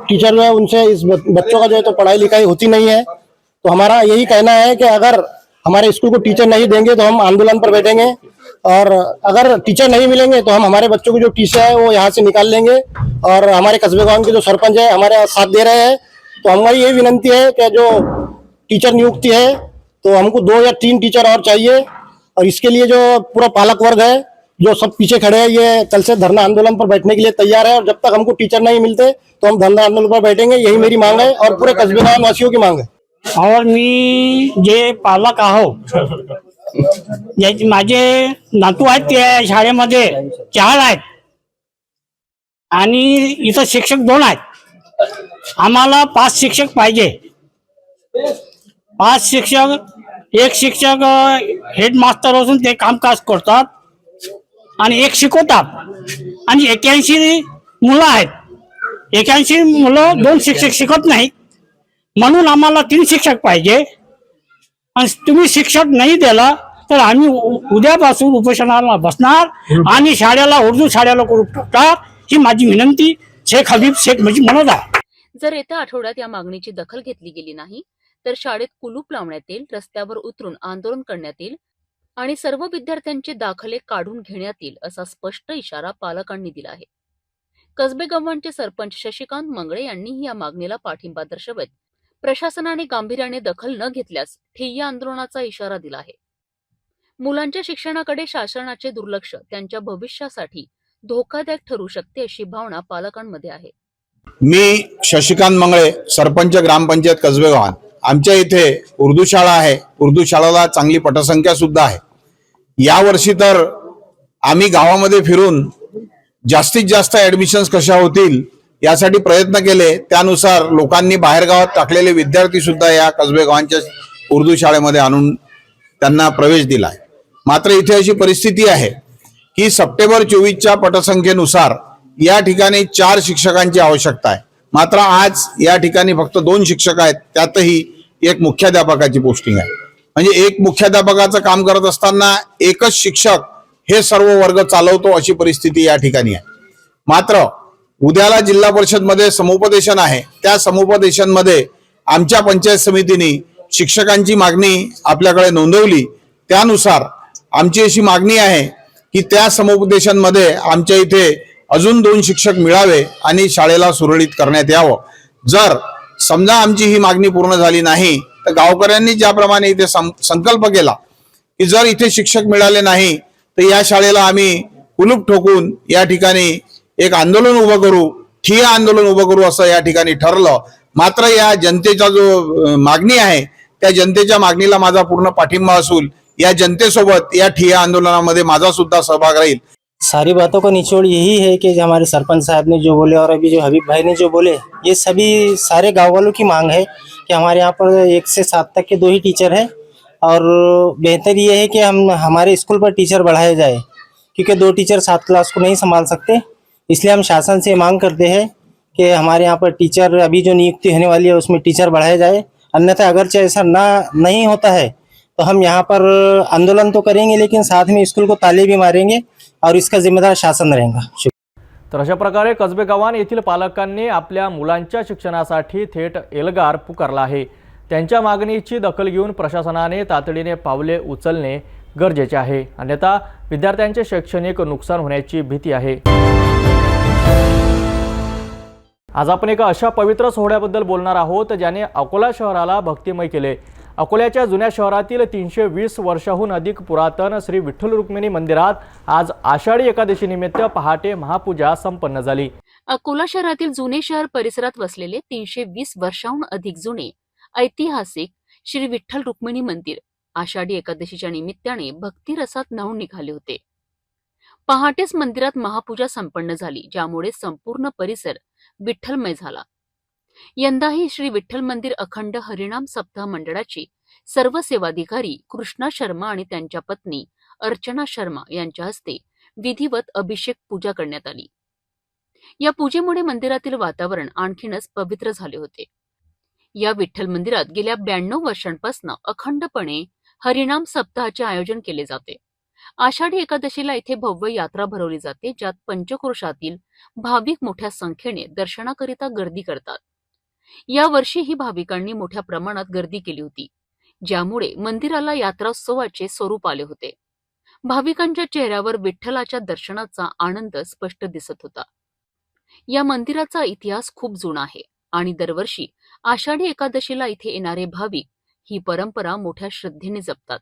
टीचर जो है उनसे इस बच्चों का जो है तो पढ़ाई लिखाई होती नहीं है. तो हमारा यही कहना है कि अगर हमारे स्कूल को टीचर नहीं देंगे तो हम आंदोलन पर बैठेंगे और अगर टीचर नहीं मिलेंगे तो हम हमारे बच्चों की जो टीचर है वो यहाँ से निकाल लेंगे. और हमारे कस्बे गव्हाण के जो सरपंच है हमारे साथ दे रहे हैं. तो हमारी यही विनंती है कि जो टीचर नियुक्ति है तो हमको 2 या 3 टीचर और चाहिए. और इसके लिए जो पूरा पालक वर्ग है जो सब पीछे खड़े हैं ये कल से धरना आंदोलन पर बैठने के लिए तैयार है. और जब तक हमको टीचर नहीं मिलते तो हम धरना आंदोलन पर बैठेंगे. यही मेरी मांग है और पूरे कस्बे गव्हाण वासियों की मांग है. और मी जे पालक आहो माझे नातू आहेत ते शाळेमध्ये 4 आहेत आणि इथं शिक्षक 2 आहेत. आम्हाला 5 शिक्षक पाहिजे. 5 शिक्षक, एक शिक्षक हेडमास्टर असून ते कामकाज करतात आणि एक शिकवतात आणि 81 मुलं आहेत. 81 मुलं 2 शिक्षक शिकत नाहीत. म्हणून आम्हाला 3 शिक्षक पाहिजे. आणि तुम्ही शिक्षक नाही दिला तर आम्ही उद्यापासून उपोषणाला बसणार आणि शाळेला उर्दू शाळेला करू टाकणार ही माझी विनंती शेख हबीब शेख म्हणत आहे. जर येत्या आठवड्यात या मागणीची दखल घेतली गेली नाही तर शाळेत कुलूप लावण्यात येईल, रस्त्यावर उतरून आंदोलन करण्यात येईल आणि सर्व विद्यार्थ्यांचे दाखले काढून घेण्यात येईल असा स्पष्ट इशारा पालकांनी दिला आहे. कसबे गव्हाणचे सरपंच शशिकांत मंगळे यांनीही या मागणीला पाठिंबा दर्शवत प्रशासनाने गांभीर्याने दखल न घेतल्यास ठिय्या आंदोलनाचा इशारा दिला आहे. मुलांच्या शिक्षणाकडे शासनाचे दुर्लक्ष त्यांच्या भविष्यासाठी धोकादायक ठरू शकते अशी भावना पालकांमध्ये आहे. मी शशिकांत मंगळे, सरपंच ग्रामपंचायत कसबेगव्हाण. आमच्या इथे उर्दू शाळा आहे. उर्दू शाळेला चांगली पटसंख्या सुद्धा आहे. यावर्षी तर आम्ही गावामध्ये फिरून जास्तीत जास्त ऍडमिशन्स कशा होतील यासाठी प्रयत्न केले. त्यानुसार लोकांनी बाहेरगावात टाकलेले विद्यार्थी सुद्धा या कसबेगव्हाणच्या उर्दू शाळेमध्ये आणून त्यांना प्रवेश दिलाय. मात्र इथे अशी परिस्थिती आहे की सप्टेंबर 24च्या पटसंख्येनुसार या ठिकाणी 4 शिक्षकांची आवश्यकता आहे. मात्र आज या ठिकाणी फक्त 2 शिक्षक आहेत. त्यातही एक मुख्याध्यापकाची पोस्टिंग आहे. म्हणजे एक मुख्याध्यापकाचं काम करत असताना एकच शिक्षक हे सर्व वर्ग चालवतो अशी परिस्थिती या ठिकाणी आहे. मात्र उद्याला जिल्हा परिषद मध्ये समुपदेशन आहे. त्या समुपदेशन मध्ये आमच्या पंचायत समितीने शिक्षकांची मागणी आपल्याकडे नोंदवली. त्यानुसार आमची अशी मागणी आहे की त्या समुपदेशन मध्ये आमच्या इथे अजून 2 शिक्षक मिळावे आणि शाळेला सुरळीत करण्यात यावं. जर समजा आमची ही मागणी पूर्ण झाली नाही तर गावकऱ्यांनी ज्याप्रमाणे इथे संकल्प केला की जर इथे शिक्षक मिळाले नाही तर या शाळेला आम्ही कुलूप ठोकून या ठिकाणी एक आंदोलन उभं करू, ठिय्या आंदोलन उभं करू असं या ठिकाणी ठरलं. मात्र या जनतेचा जो मागणी आहे त्या जनतेच्या मागणीला माझा पूर्ण पाठिंबा असून या जनतेसोबत या ठिय्या आंदोलनामध्ये माझा सुद्धा सहभाग राहील. सारी बातों का निचोड़ यही है कि जो हमारे सरपंच साहब ने जो बोले और अभी जो हबीब भाई ने जो बोले, ये सभी सारे गाँव वालों की मांग है कि हमारे यहाँ पर 1 से 7 तक के 2 ही टीचर हैं और बेहतर ये है कि हमारे स्कूल पर टीचर बढ़ाए जाए, क्योंकि 2 टीचर 7 क्लास को नहीं संभाल सकते. इसलिए हम शासन से मांग करते हैं कि हमारे यहाँ पर टीचर अभी जो नियुक्ति होने वाली है उसमें टीचर बढ़ाए जाए. अन्यथा अगर ऐसा नहीं होता है तो हम यहाँ पर आंदोलन तो करेंगे लेकिन साथ में स्कूल को ताले भी मारेंगे और इसका जिम्मेदार शासन रहेगा. तर अशा प्रकारे कसबे गव्हाण येथील पालकांनी आपल्या मुलांच्या शिक्षणासाठी थेट एल्गार पुकारला आहे. त्यांच्या मागणीची दखल घेऊन प्रशासनाने तातडीने पावले उचलणे गरजेचे आहे, अन्यथा विद्यार्थ्यांचे शैक्षणिक नुकसान होण्याची भीती आहे. आज आपण एका अशा पवित्र सोहळ्याबद्दल बोलणार आहोत ज्याने अकोला शहराला भक्तिमय केले. अकोल्याच्या जुन्या शहरातील 320 वर्षाहून अधिक पुरातन श्री विठ्ठल रुक्मिणी मंदिरात आज आषाढी एकादशी निमित्त पहाटे महापूजा संपन्न झाली. अकोला शहरातील जुने शहर परिसरात वसलेले 320 वर्षाहून अधिक जुने ऐतिहासिक श्री विठ्ठल रुक्मिणी मंदिर आषाढी एकादशीच्या निमित्ताने भक्तिरसात न्हाऊन निघाले होते. पहाटेच मंदिरात महापूजा संपन्न झाली, ज्यामुळे संपूर्ण परिसर विठ्ठलमय झाला. यंदाही श्री विठ्ठल मंदिर अखंड हरिनाम सप्ताह मंडळाचे सर्व सेवाधिकारी कृष्णा शर्मा आणि त्यांच्या पत्नी अर्चना शर्मा यांच्या हस्ते विधिवत अभिषेक पूजा करण्यात आली. या पूजेमुळे मंदिरातील वातावरण आणखीनच पवित्र झाले होते. या विठ्ठल मंदिरात गेल्या 92 वर्षांपासून अखंडपणे हरिनाम सप्ताहाचे आयोजन केले जाते. आषाढी एकादशीला इथे भव्य यात्रा भरवली जाते, ज्यात पंचक्रोशातील भाविक मोठ्या संख्येने दर्शनाकरिता गर्दी करतात. या वर्षीही भाविकांनी मोठ्या प्रमाणात गर्दी केली होती, ज्यामुळे मंदिराला यात्रोत्सवाचे स्वरूप आले होते. भाविकांच्या चेहऱ्यावर विठ्ठलाच्या दर्शनाचा आनंद स्पष्ट दिसत होता. या मंदिराचा इतिहास खूप जुना आहे आणि दरवर्षी आषाढी एकादशीला इथे येणारे भाविक ही परंपरा मोठ्या श्रद्धेने जपतात.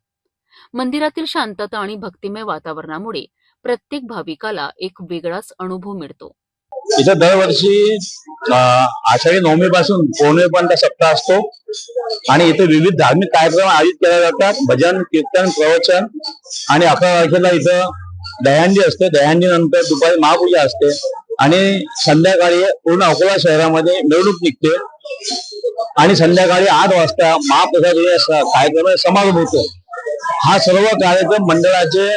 मंदिरातील शांतता आणि भक्तिमय वातावरणामुळे प्रत्येक भाविकाला एक वेगळाच अनुभव मिळतो. इथं दरवर्षी आषाढी नवमीपासून पौर्णिमेपर्यंत सप्ताह असतो आणि इथे विविध धार्मिक कार्यक्रम आयोजित केले जातात. भजन, कीर्तन, प्रवचन आणि 11 तारखेला इथं दहीहंडी असते. दहीहंडी नंतर दुपारी महापूजा असते आणि संध्याकाळी पूर्ण अकोला शहरामध्ये मिरवणूक निघते आणि संध्याकाळी 8 वाजता महाप्रसाद कार्यक्रम समारोप होतो. हा सर्व कार्यक्रम मंडळाचे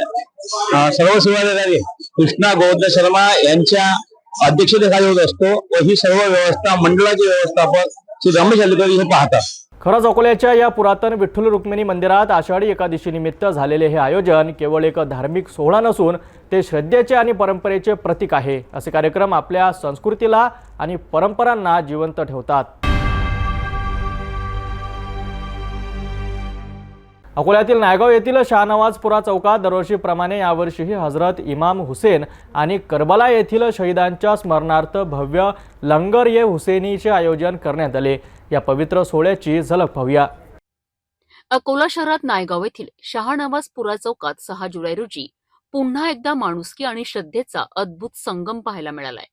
सर्व सेवाधिकारी कृष्णा गोवर्धन शर्मा यांच्या अध्यक्षतेखाली होत असतो व ही सर्व व्यवस्था मंडळाचे व्यवस्थापक श्री रमेश अलीकर हे पाहतात. खरंच अकोल्याच्या या पुरातन विठ्ठल रुक्मिणी मंदिरात आषाढी एकादशी निमित्त झालेले हे आयोजन केवळ एक धार्मिक सोहळा नसून ते श्रद्धेचे आणि परंपरेचे प्रतीक आहे. असे कार्यक्रम आपल्या संस्कृतीला आणि परंपरांना जिवंत ठेवतात. अकोल्यातील नायगाव येथील शाहनवाजपुरा चौकात दरवर्षीप्रमाणे यावर्षीही हजरत इमाम हुसेन आणि करबला येथील शहीदांच्या स्मरणार्थ भव्य लंगर ए हुसेनीचे आयोजन करण्यात आले. या पवित्र सोहळ्याची झलक पाहूया. अकोला शहरात नायगाव येथील शाहनवाजपुरा चौकात 6 जुलै रोजी पुन्हा एकदा माणुसकी आणि श्रद्धेचा अद्भुत संगम पाहायला मिळालाय.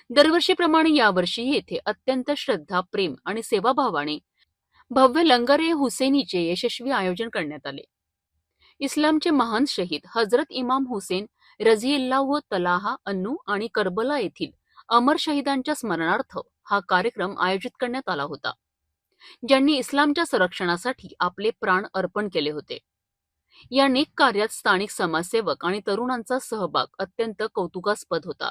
दरवर्षीप्रमाणे यावर्षीही येथे अत्यंत श्रद्धा, प्रेम आणि सेवाभावाने भव्य लंगर ए हुसेनीचे यशस्वी आयोजन करण्यात आले. इस्लामचे महान शहीद हजरत इमाम हुसेन रझियल्लाहु तआला अन्हु आणि करबला येथील अमर शहीदांच्या स्मरणार्थ हा कार्यक्रम आयोजित करण्यात आला होता, ज्यांनी इस्लामच्या संरक्षणासाठी आपले प्राण अर्पण केले होते. या नेक कार्यात स्थानिक समाजसेवक आणि तरुणांचा सहभाग अत्यंत कौतुकास्पद होता.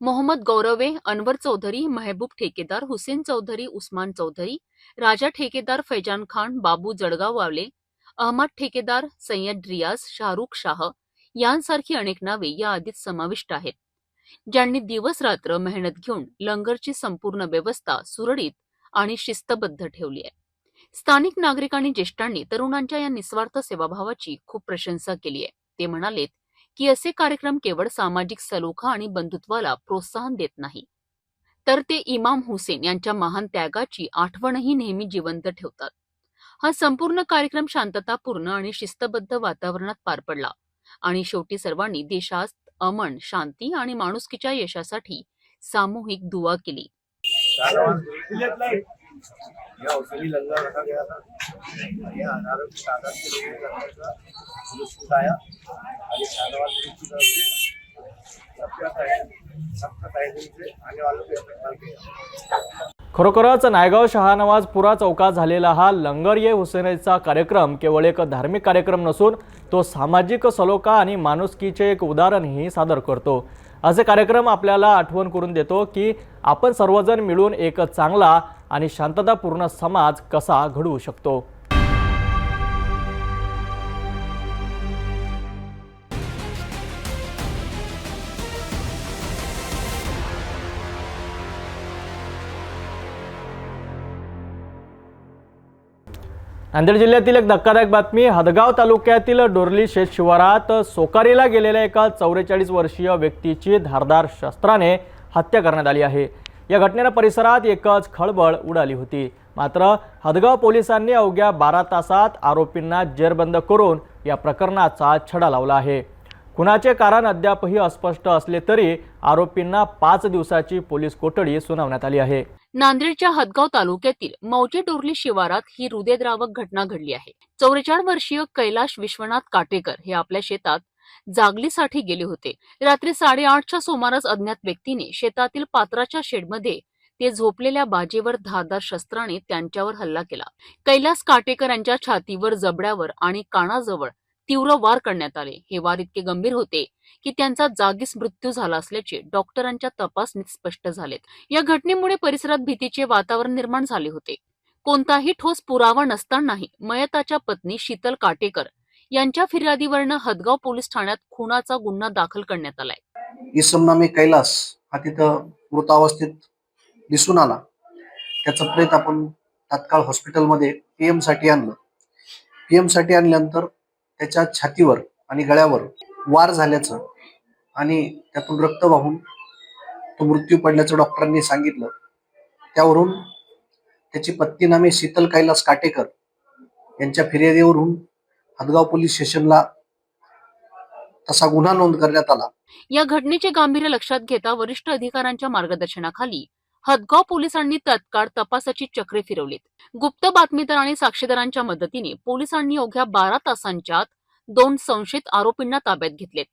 मोहम्मद गौरवे, अनवर चौधरी, महबूब ठेकेदार, हुसेन चौधरी, उस्मान चौधरी, राजा ठेकेदार, फैजान खान, बाबू जळगाववाले, अहमद ठेकेदार, सय्यद रियाज, शाहरुख शाह यांसारखी अनेक नावे या आधीच समाविष्ट आहेत, ज्यांनी दिवस रात्र मेहनत घेऊन लंगरची संपूर्ण व्यवस्था सुरळीत आणि शिस्तबद्ध ठेवली आहे. स्थानिक नागरिकांनी, ज्येष्ठांनी तरुणांच्या या निस्वार्थ सेवाभावाची खूप प्रशंसा केली आहे. ते म्हणालेत की असे कार्यक्रम केवळ सामाजिक सलोखा आणि बंधुत्वाला प्रोत्साहन देत नाही, तर ते इमाम हुसेन यांच्या महान त्यागाची आठवणही नेहमी जिवंत ठेवतात. हा संपूर्ण कार्यक्रम शांततापूर्ण आणि शिस्तबद्ध वातावरणात पार पडला आणि शेवटी सर्वांनी देशात अमन, शांती आणि माणुसकीच्या यशासाठी सामूहिक दुआ केली. लंगर रखा गया था, ये हजारों की तादाद के लोगों ने लंगर का जुलूस उठाया और शाहनवाज की तरफ से सबका तहे दिल से आने वालों को इस्तेमाल किया. खरोखरच नायगाव शाहनवाजपुरा चौकात झालेला हा लंगर ए हुसेनीचा कार्यक्रम केवळ एक धार्मिक कार्यक्रम नसून तो सामाजिक सलोखा आणि माणुसकीचे एक उदाहरणही सादर करतो. असे कार्यक्रम आपल्याला आठवण करून देतो की आपण सर्वजण मिळून एक चांगला आणि शांततापूर्ण समाज कसा घडवू शकतो. नांदेड जिल्ह्यातील एक धक्कादायक बातमी. हदगाव तालुक्यातील डोरली शेत शिवारात सोकारीला गेलेल्या एका 44 वर्षीय व्यक्तीची धारदार शस्त्राने हत्या करण्यात आली आहे. या घटनेने परिसरात एकच खळबळ उडाली होती. मात्र हदगाव पोलिसांनी अवघ्या 12 तासात आरोपींना जेरबंद करून या प्रकरणाचा छडा लावला आहे. खुनाचे कारण अद्यापही अस्पष्ट असले तरी आरोपींना 5 दिवसाची पोलीस कोठडी सुनावण्यात आली आहे. नांदेडच्या हदगाव तालुक्यातील मौजे डोरली शिवारात ही हृदयद्रावक घटना घडली आहे. 44 वर्षीय कैलाश विश्वनाथ काटेकर हे आपल्या शेतात जागलीसाठी गेले होते. रात्री 8:30च्या सुमारास अज्ञात व्यक्तीने शेतातील पात्राच्या शेडमध्ये ते झोपलेल्या बाजेवर धारदार शस्त्राने त्यांच्यावर हल्ला केला. कैलास काटेकर यांच्या छातीवर, जबड्यावर आणि कानाजवळ तीव्र वार करण्यात आले. हे वार इतके गंभीर होते की त्यांचा जागीच मृत्यू झाला असल्याचे डॉक्टरांच्या तपासणीत स्पष्ट झालेत. या घटनेमुळे परिसरात भीतीचे वातावरण निर्माण झाले होते. कोणताही ठोस पुरावा नसतानाही मयताच्या पत्नी शीतल काटेकर यांच्या फिर्यादीवरनं हदगाव पोलीस ठाण्यात खुनाचा गुन्हा दाखल करण्यात आलाय. इसम नामे कैलास हा तिथं मृतावस्थेत दिसून आला. त्याचं प्रेत आपण तात्काळ हॉस्पिटलमध्ये पीएम साठी आणलं. पीएम साठी आणल्यानंतर त्याच्या छातीवर आणि गळ्यावर वार झाल्याचं आणि त्यातून रक्त वाहून तो मृत्यू पडल्याचं डॉक्टरांनी सांगितलं. त्यावरून त्याची पत्नी नामे शीतल कैलास काटेकर यांच्या फिर्यादीवरून हदगाव पोलीस स्टेशनला तसा गुन्हा नोंद करण्यात आला. या घटनेचे गांभीर्य लक्षात घेता वरिष्ठ अधिकाऱ्यांच्या मार्गदर्शनाखाली हदगाव पोलिसांनी तत्काळ तपासाची चक्रे फिरवलीत. गुप्त बातमीदार आणि साक्षीदारांच्या मदतीने पोलिसांनी अवघ्या 12 तासांच्या आत 2 संशयित आरोपींना ताब्यात घेतलेत.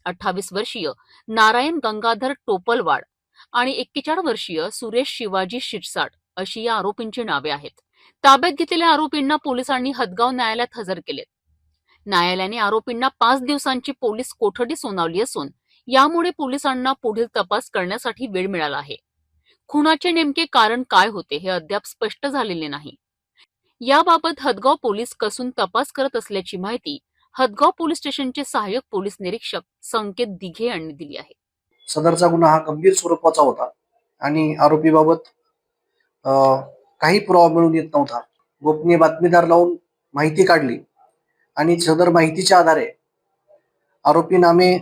28 वर्षीय नारायण गंगाधर टोपलवाड आणि 41 वर्षीय सुरेश शिवाजी शिरसाट अशी या आरोपींची नावे आहेत. ताब्यात घेतलेल्या आरोपींना पोलिसांनी हदगाव न्यायालयात हजर केलेत. न्यायालयाने आरोपींना 5 दिवसांची पोलीस कोठडी सुनावली असून यामुळे पोलिसांना पुढील तपास करण्यासाठी वेळ मिळाला आहे. खुनाचे नेमके कारण काय होते हे अद्याप स्पष्ट झालेले नाही. याबाबत हदगाव पोलीस कसून तपास करत असल्याची माहिती हदगाव पोलीस स्टेशनचे सहाय्यक पोलीस निरीक्षक संकेत दिघे यांनी दिली आहे. सदरचा गुन्हा हा गंभीर स्वरूपाचा होता आणि आरोपीबाबत काही पुरावा मिळून येत नव्हता. गोपनीय बातमीदार लावून माहिती काढली आणि सदर माहितीच्या आधारे आरोपी नामे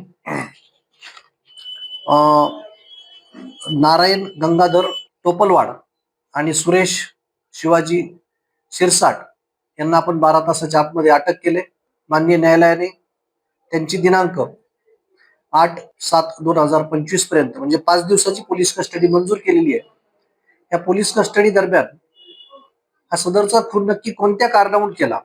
नारायण गंगाधर टोपलवाड आणि सुरेश शिवाजी शिरसाट यांना आपण 12 तासाच्या आतमध्ये अटक केले. माननीय न्यायालयाने त्यांची दिनांक 8/7/2025 पर्यंत म्हणजे 5 दिवसाची पोलीस कस्टडी मंजूर केलेली आहे. या पोलीस कस्टडी दरम्यान हा सदरचा खून नक्की कोणत्या कारणावरून केला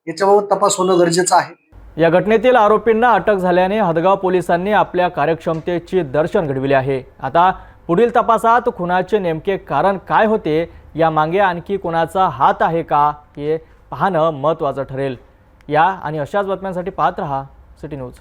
याच्याबाबत तपास होणं गरजेचं आहे. या घटनेतील आरोपींना अटक झाल्याने हदगाव पोलिसांनी आपल्या कार्यक्षमतेची दर्शन घडविले आहे. आता पुढील तपासात खुनाचे नेमके कारण काय होते या मागे आणखी कोणाचा हात आहे का हे पाहणं महत्त्वाचं ठरेल. या आणि अशाच बातम्यांसाठी पाहत रहा सिटी न्यूज.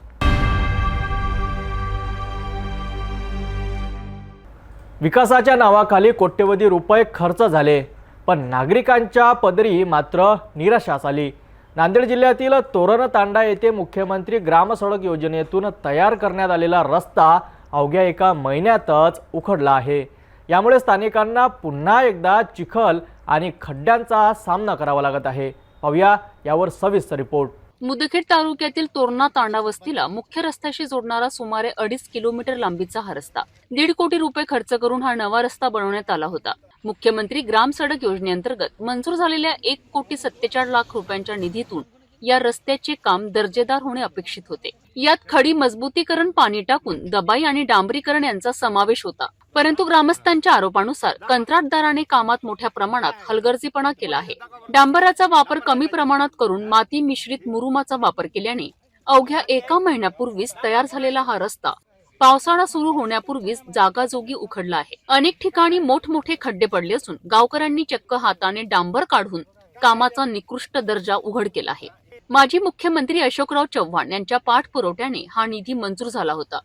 विकासाच्या नावाखाली कोट्यवधी रुपये खर्च झाले पण नागरिकांच्या पदरी मात्र निराशाच आली. नांदेड जिल्ह्यातील तोरण तांडा येथे मुख्यमंत्री ग्रामसडक योजनेतून तयार करण्यात आलेला रस्ता अवघ्या एका महिन्यातच उखडला आहे. यामुळे स्थानिकांना पुन्हा एकदा चिखल आणि खड्ड्यांचा सामना करावा लागत आहे. पाहूया यावर सविस्तर रिपोर्ट. मुदखेड तालुक्यातील तोरणा तांडा वस्तीला मुख्य रस्त्याशी जोडणारा सुमारे 2.5 किलोमीटर लांबीचा हा रस्ता 1.5 कोटी रुपये खर्च करून हा नवा रस्ता बनवण्यात आला होता. मुख्यमंत्री ग्राम सडक योजनेअंतर्गत मंजूर झालेल्या 1,47,00,000 रुपयांच्या निधीतून या रस्त्याचे काम दर्जेदार होणे अपेक्षित होते. यात खडी मजबूतीकरण, पाणी टाकून दबाई आणि डांबरीकरण यांचा समावेश होता. परंतु ग्रामस्थांच्या आरोपानुसार कंत्राटदाराने कामात मोठ्या प्रमाणात हलगर्जीपणा केला आहे. डांबराचा वापर कमी प्रमाणात करून माती मिश्रित मुरुमाचा वापर केल्याने अवघ्या 1 महिन्यापूर्वीच तयार झालेला हा रस्ता पावसाळा सुरू होण्यापूर्वीच जागाजोगी उखडला आहे. अनेक ठिकाणी मोठमोठे खड्डे पडले असून गावकऱ्यांनी चक्क हाताने डांबर काढून कामाचा निकृष्ट दर्जा उघड केला आहे. माजी मुख्यमंत्री अशोकराव चव्हाण यांच्या पाठपुरवठ्याने हा निधी मंजूर झाला होता.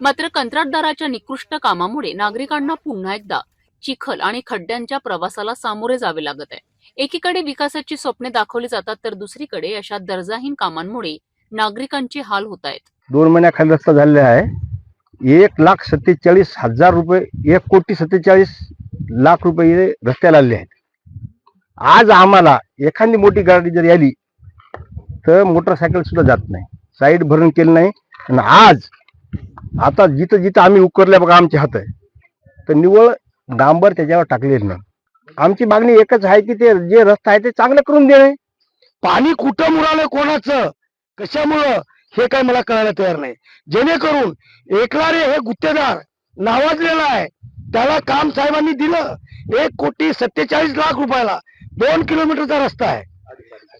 मात्र कंत्राटदाराच्या निकृष्ट कामामुळे नागरिकांना पुन्हा एकदा चिखल आणि खड्ड्यांच्या प्रवासाला सामोरे जावे लागत आहे. एकीकडे विकासाची स्वप्ने दाखवली जातात तर दुसरीकडे अशा दर्जाहीन कामांमुळे नागरिकांचे हाल होत आहेत. 2 महिन्याखाली रस्ता झालेला आहे. 1,47,000 रुपये 1,47,00,000 रुपये रस्त्याला आले आहेत. आज आम्हाला एखादी मोठी गाडी जर आली तर मोटरसायकल सुद्धा जात नाही, साईड भरून केलं नाही. आणि आज आता जिथं जिथं आम्ही उकरल्या बघा आमचे हात आहे तर निव्वळ डांबर त्याच्यावर टाकलेलं नाही. आमची मागणी एकच आहे की ते जे रस्ता आहे ते चांगलं करून देणे. पाणी कुठं मुरालं, कोणाचं, कशामुळं हे काय मला कळायला तयार नाही. जेणेकरून एकलारे हे गुत्तेदार नावाजलेला आहे, त्याला काम साहेबांनी दिलं 1,47,00,000 रुपयाला 2 किलोमीटरचा रस्ता आहे,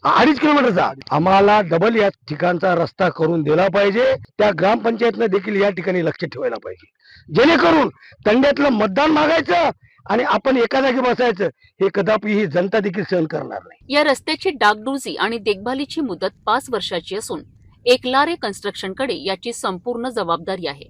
2.5 किलोमीटरचा. आम्हाला डबल या ठिकाणचा रस्ता करून दिला पाहिजे. त्या ग्रामपंचायतनं देखील या ठिकाणी लक्ष ठेवायला पाहिजे, जेणेकरून तंड्यातलं मतदान मागायचं आणि आपण एका जागी बसायचं हे कदापि ही जनता देखील सहन करणार नाही. या रस्त्याची डागडुजी आणि देखभालीची मुदत 5 वर्षाची असून एकलारे कन्स्ट्रक्शनकडे याची संपूर्ण जबाबदारी आहे.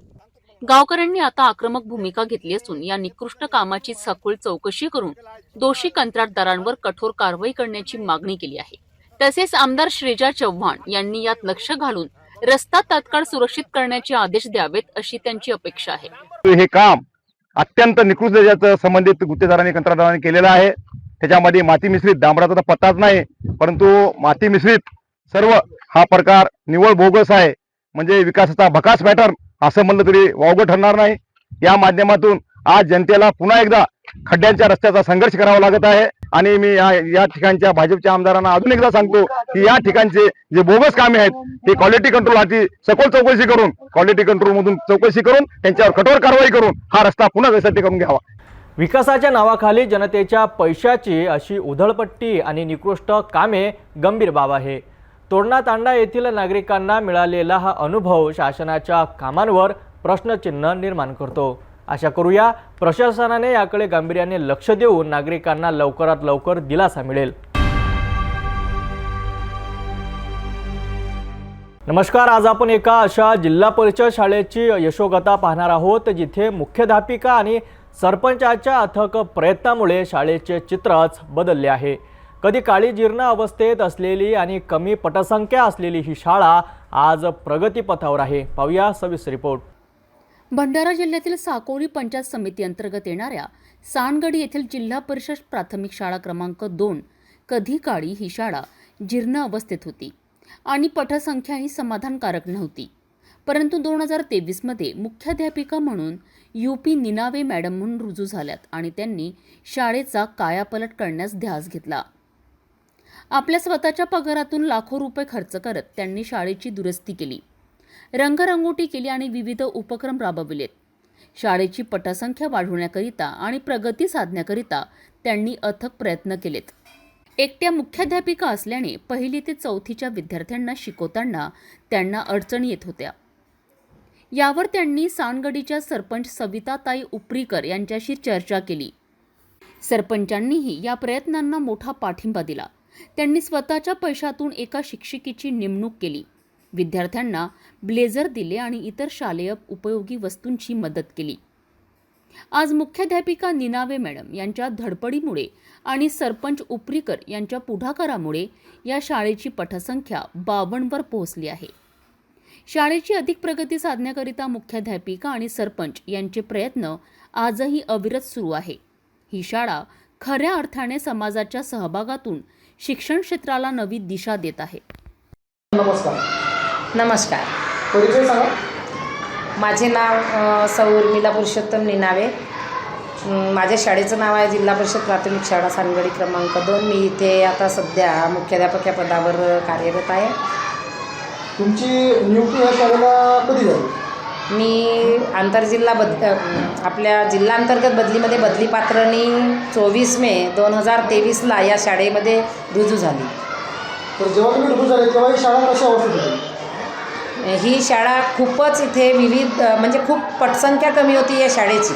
गावकऱ्यांनी आता आक्रमक भूमिका घेतली असून या निकृष्ट कामाची सखोल चौकशी करून दोषी कंत्राटदारांवर कठोर कारवाई करण्याची मागणी केली आहे. तसेच आमदार श्रीजा चव्हाण यांनी यात लक्ष घालून रस्ता तात्काळ सुरक्षित करण्याचे आदेश द्यावेत अशी त्यांची अपेक्षा आहे. हे काम अत्यंत निकृष्ट दर्जाचं संबंधित गुत्तेदारांनी कंत्राटदारांनी केलेलं आहे. त्याच्यामध्ये माती मिश्रित डांबराचा तर पत्ताच नाही, परंतु माती मिश्रित सर्व हा प्रकार निव्वळ बोगस आहे. म्हणजे विकासाचा भकास पॅटर्न असं म्हणलं तरी वावगं ठरणार नाही. या माध्यमातून आज जनतेला पुन्हा एकदा खड्ड्यांच्या रस्त्याचा संघर्ष करावा लागत आहे. आणि मी या ठिकाणच्या भाजपच्या आमदारांना अजून एकदा सांगतो की या ठिकाणचे जे बोगस कामे आहेत ते क्वालिटी कंट्रोल हाती सखोल चौकशी करून क्वालिटी कंट्रोल मधून चौकशी करून त्यांच्यावर कठोर कारवाई करून हा रस्ता पुन्हा व्यवस्थित करून घ्यावा. विकासाच्या नावाखाली जनतेच्या पैशाची अशी उधळपट्टी आणि निकृष्ट कामे गंभीर बाब आहे. तोरणा तांडा येथील नागरिकांना मिळालेला हा अनुभव शासनाच्या कामांवर प्रश्नचिन्ह निर्माण करतो. आशा करूया प्रशासनाने याकडे गांभीर्याने लक्ष देऊन नागरिकांना लवकरात लवकर दिलासा मिळेल. नमस्कार, आज आपण एका अशा जिल्हा परिषद शाळेची यशोगाथा पाहणार आहोत जिथे मुख्याध्यापिका आणि सरपंचाच्या अथक प्रयत्नामुळे शाळेचे चित्रच बदलले आहे. कधी काळी जीर्ण अवस्थेत असलेली आणि कमी पटसंख्या असलेली ही शाळा आज प्रगतीपथावर आहे. पाहूया सविस्तर रिपोर्ट. भंडारा जिल्ह्यातील साकोरी पंचायत समिती अंतर्गत येणाऱ्या सानगडी येथील जिल्हा परिषद प्राथमिक शाळा क्रमांक 2 कधी काळी ही शाळा जीर्ण अवस्थेत होती आणि पटसंख्याही समाधानकारक नव्हती. परंतु 2023 मध्ये मुख्याध्यापिका म्हणून UP निनावे मॅडम म्हणून रुजू झाल्यात आणि त्यांनी शाळेचा कायापालट करण्यास ध्यास घेतला. आपल्या स्वतःच्या पगारातून लाखो रुपये खर्च करत त्यांनी शाळेची दुरुस्ती केली, रंगरंगोटी केली आणि विविध उपक्रम राबविलेत. शाळेची पटसंख्या वाढवण्याकरिता आणि प्रगती साधण्याकरिता त्यांनी अथक प्रयत्न केलेत. एकट्या मुख्याध्यापिका असल्याने 1ली ते 4थीच्या विद्यार्थ्यांना शिकवताना त्यांना अडचणी येत होत्या. यावर त्यांनी सानगडीच्या सरपंच सविताताई उपरीकर यांच्याशी चर्चा केली. सरपंचांनीही या प्रयत्नांना मोठा पाठिंबा दिला. त्यांनी स्वतःच्या पैशातून एका शिक्षिकेची नेमणूक केली, विद्यार्थ्यांना ब्लेझर दिले आणि इतर शालेय उपयोगी वस्तूंची मदत केली. आज मुख्याध्यापिका निनावे मॅडम यांच्या धडपडीमुळे आणि सरपंच उपरीकर यांच्या पुढाकारामुळे या शाळेची पटसंख्या 52 वर पोहोचली आहे. शाळेची अधिक प्रगती साधण्याकरिता मुख्याध्यापिका आणि सरपंच यांचे प्रयत्न आजही अविरत सुरू आहे. ही शाळा खऱ्या अर्थाने समाजाच्या सहभागातून शिक्षण क्षेत्राला नवी दिशा देत आहे. नमस्कार. परिचय सांगा. माझे नाव सौ उर्मिला पुरुषोत्तम निनावे. माझ्या शाळेचं नाव आहे जिल्हा परिषद प्राथमिक शाळा सानगडी क्रमांक 2. मी इथे आता सध्या मुख्याध्यापक या पदावर कार्यरत आहे. तुमची नियुक्ती या शाळेला कधी झाली? मी आंतरजिल्हा आपल्या जिल्हांतर्गत बदलीमध्ये बदली पात्रनी 24 मे 2023ला या शाळेमध्ये रुजू झाली. तर जेव्हा तुम्ही रुजू झाले तेव्हा ही शाळा कशा अवस्थेत होती? ही शाळा खूपच इथे विविध म्हणजे खूप पटसंख्या कमी होती या शाळेची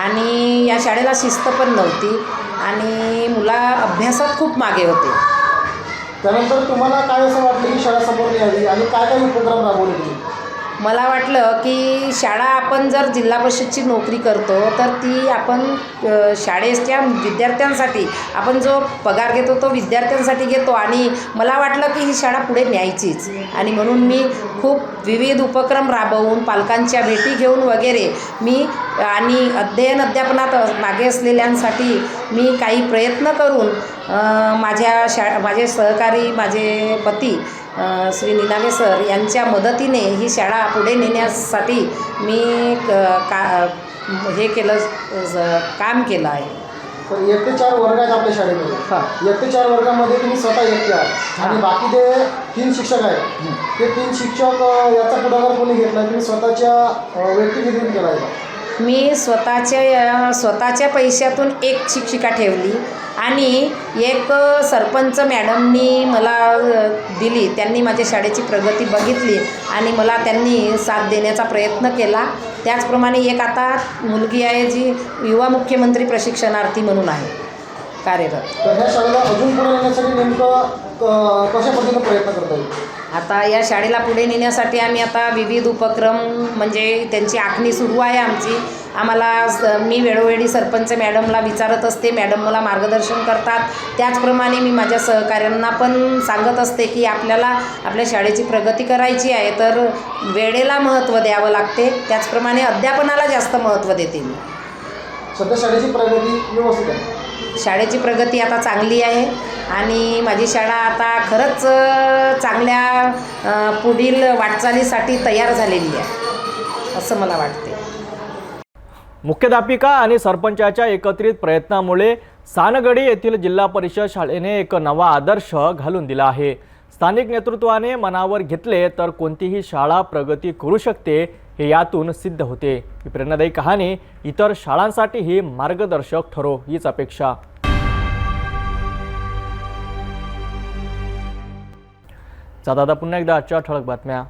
आणि या शाळेला शिस्त पण नव्हती आणि मुला अभ्यासात खूप मागे होते. त्यानंतर तुम्हाला काय असं वाटलं की शाळा समोर आली आणि काय काय उपक्रम राबवले तुम्ही? मला वाटलं की शाळा आपण जर जिल्हा परिषदची नोकरी करतो तर ती आपण शाळेच्या विद्यार्थ्यांसाठी आपण जो पगार घेतो तो विद्यार्थ्यांसाठी घेतो आणि मला वाटलं की ही शाळा पुढे न्यायचीच आणि म्हणून मी खूप विविध उपक्रम राबवून पालकांच्या भेटी घेऊन वगैरे मी आणि अध्यापनात मागे असलेल्यांसाठी मी काही प्रयत्न करून माझे सहकारी माझे पती श्री निनावे सर यांच्या मदतीने ही शाळा पुढे नेण्यासाठी मी काम केलं आहे. तर 1 ते 4 वर्ग आहेत आपल्या शाळेमध्ये. 1 ते 4 वर्गामध्ये तुम्ही स्वतः एकटे आहात आणि बाकी ते 3 शिक्षक आहेत. ते 3 शिक्षक याचा पुढाकार कोणी घेतला? तुम्ही स्वतःच्या व्यक्तिनिधीतून केला आहे? मी स्वतःच्या पैशातून एक शिक्षिका ठेवली आणि एक सरपंच मॅडमनी मला दिली. त्यांनी माझ्या शाळेची प्रगती बघितली आणि मला त्यांनी साथ देण्याचा प्रयत्न केला. त्याचप्रमाणे एक आता मुलगी आहे जी युवा मुख्यमंत्री प्रशिक्षणार्थी म्हणून आहे कार्यरत. तर ह्या शाळेला अजून पुढे नेण्यासाठी नेमकं कशा पद्धतीने प्रयत्न करता येईल? आता या शाळेला पुढे नेण्यासाठी आम्ही आता विविध उपक्रम म्हणजे त्यांची आखणी सुरू आहे आमची. मी वेळोवेळी सरपंच मॅडमला विचारत असते, मॅडम मला मार्गदर्शन करतात. त्याचप्रमाणे मी माझ्या सहकाऱ्यांना पण सांगत असते की आपल्याला आपल्या शाळेची प्रगती करायची आहे तर वेळेला महत्त्व द्यावं लागते. त्याचप्रमाणे अध्यापनाला जास्त महत्त्व देते मी. सध्या शाळेची प्रगती व्यवस्थित आहे? शाळेची प्रगती आता चांगली आहे आणि माझी शाळा आता खरंच चांगल्या पुढील वाटचालीसाठी तयार झालेली आहे असं मला वाटते. मुख्याध्यापिका आणि सरपंचाच्या एकत्रित प्रयत्नामुळे सानगडी येथील जिल्हा परिषद शाळेने एक नवा आदर्श घालून दिला आहे. स्थानिक नेतृत्वाने मनावर घेतले तर कोणतीही शाळा प्रगती करू शकते हे यातून सिद्ध होते. ही प्रेरणादायी कहाणी इतर शाळांसाठीही मार्गदर्शक ठरो हीच अपेक्षा. दादा पुन्हा एकदा आजच्या ठळक बातम्या.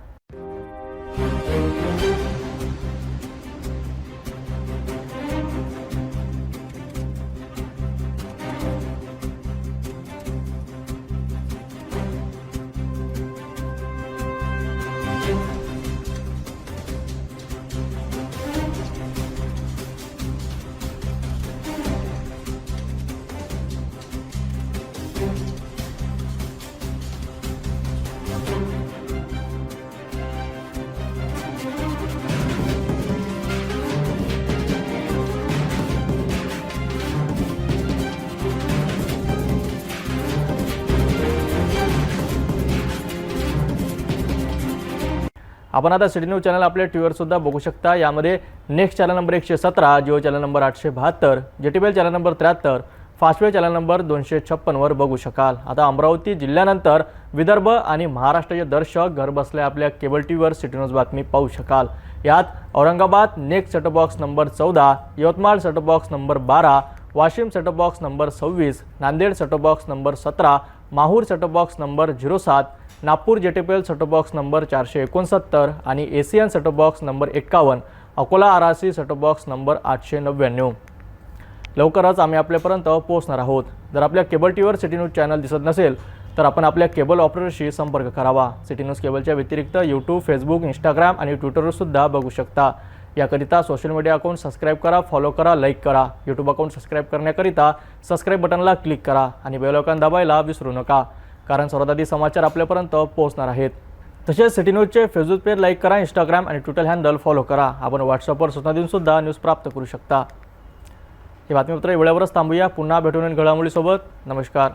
आपण आता सिटी न्यूज चॅनल आपल्या टीव्हीवर सुद्धा बघू शकता। यामध्ये next channel number 117, Jio channel number 872, JTBL channel number 73, Fastway channel number 256 वर बघू शकाल। आता अमरावती जिल्ह्यानंतर विदर्भ आणि महाराष्ट्राचे दर्शक घर बसल्या आपल्या केबल टीव्हीवर सिटी न्यूज बातमी पाहू शकाल। यात Aurangabad next setup box number 14, Yavatmal setup box number 12, Washim setup box number 26, Nanded setup box number 17, Mahur setup box number 07, Nagpur JTPL setup box number 469 आणि ACN setup box number 51, Akola RRC setup box number 899। लवकरच आम्ही आपल्यापर्यंत पोहोचणार आहोत। जर आपल्या केबल टीव्हीवर सिटी न्यूज चॅनल दिसत नसेल तर आपण आपल्या केबल ऑपरेटरशी संपर्क करावा। सिटी न्यूज केबलच्या व्यतिरिक्त यूट्यूब, फेसबुक, इंस्टाग्राम आणि ट्विटरवर सुद्धा बघू शकता। याकरिता सोशल मीडिया अकाउंट सबस्क्राईब करा, फॉलो करा, लाईक करा। यूट्यूब अकाउंट सबस्क्राईब करण्याकरिता सबस्क्राईब बटनला क्लिक करा आणि बेल आयकॉन दाबायला विसरू नका, कारण सर्वात आधी समाचार आपल्यापर्यंत पोहोचणार आहेत। तसेच सिटी न्यूजचे फेसबुक पेज लाईक करा, इंस्टाग्राम आणि ट्विटर हँडल फॉलो करा। आपण व्हॉट्सअपवर सूचना देऊन सुद्धा न्यूज प्राप्त करू शकता। हे बातमीपत्र वेळेवरच थांबूया। पुन्हा भेटून घडामोडीसोबत। नमस्कार।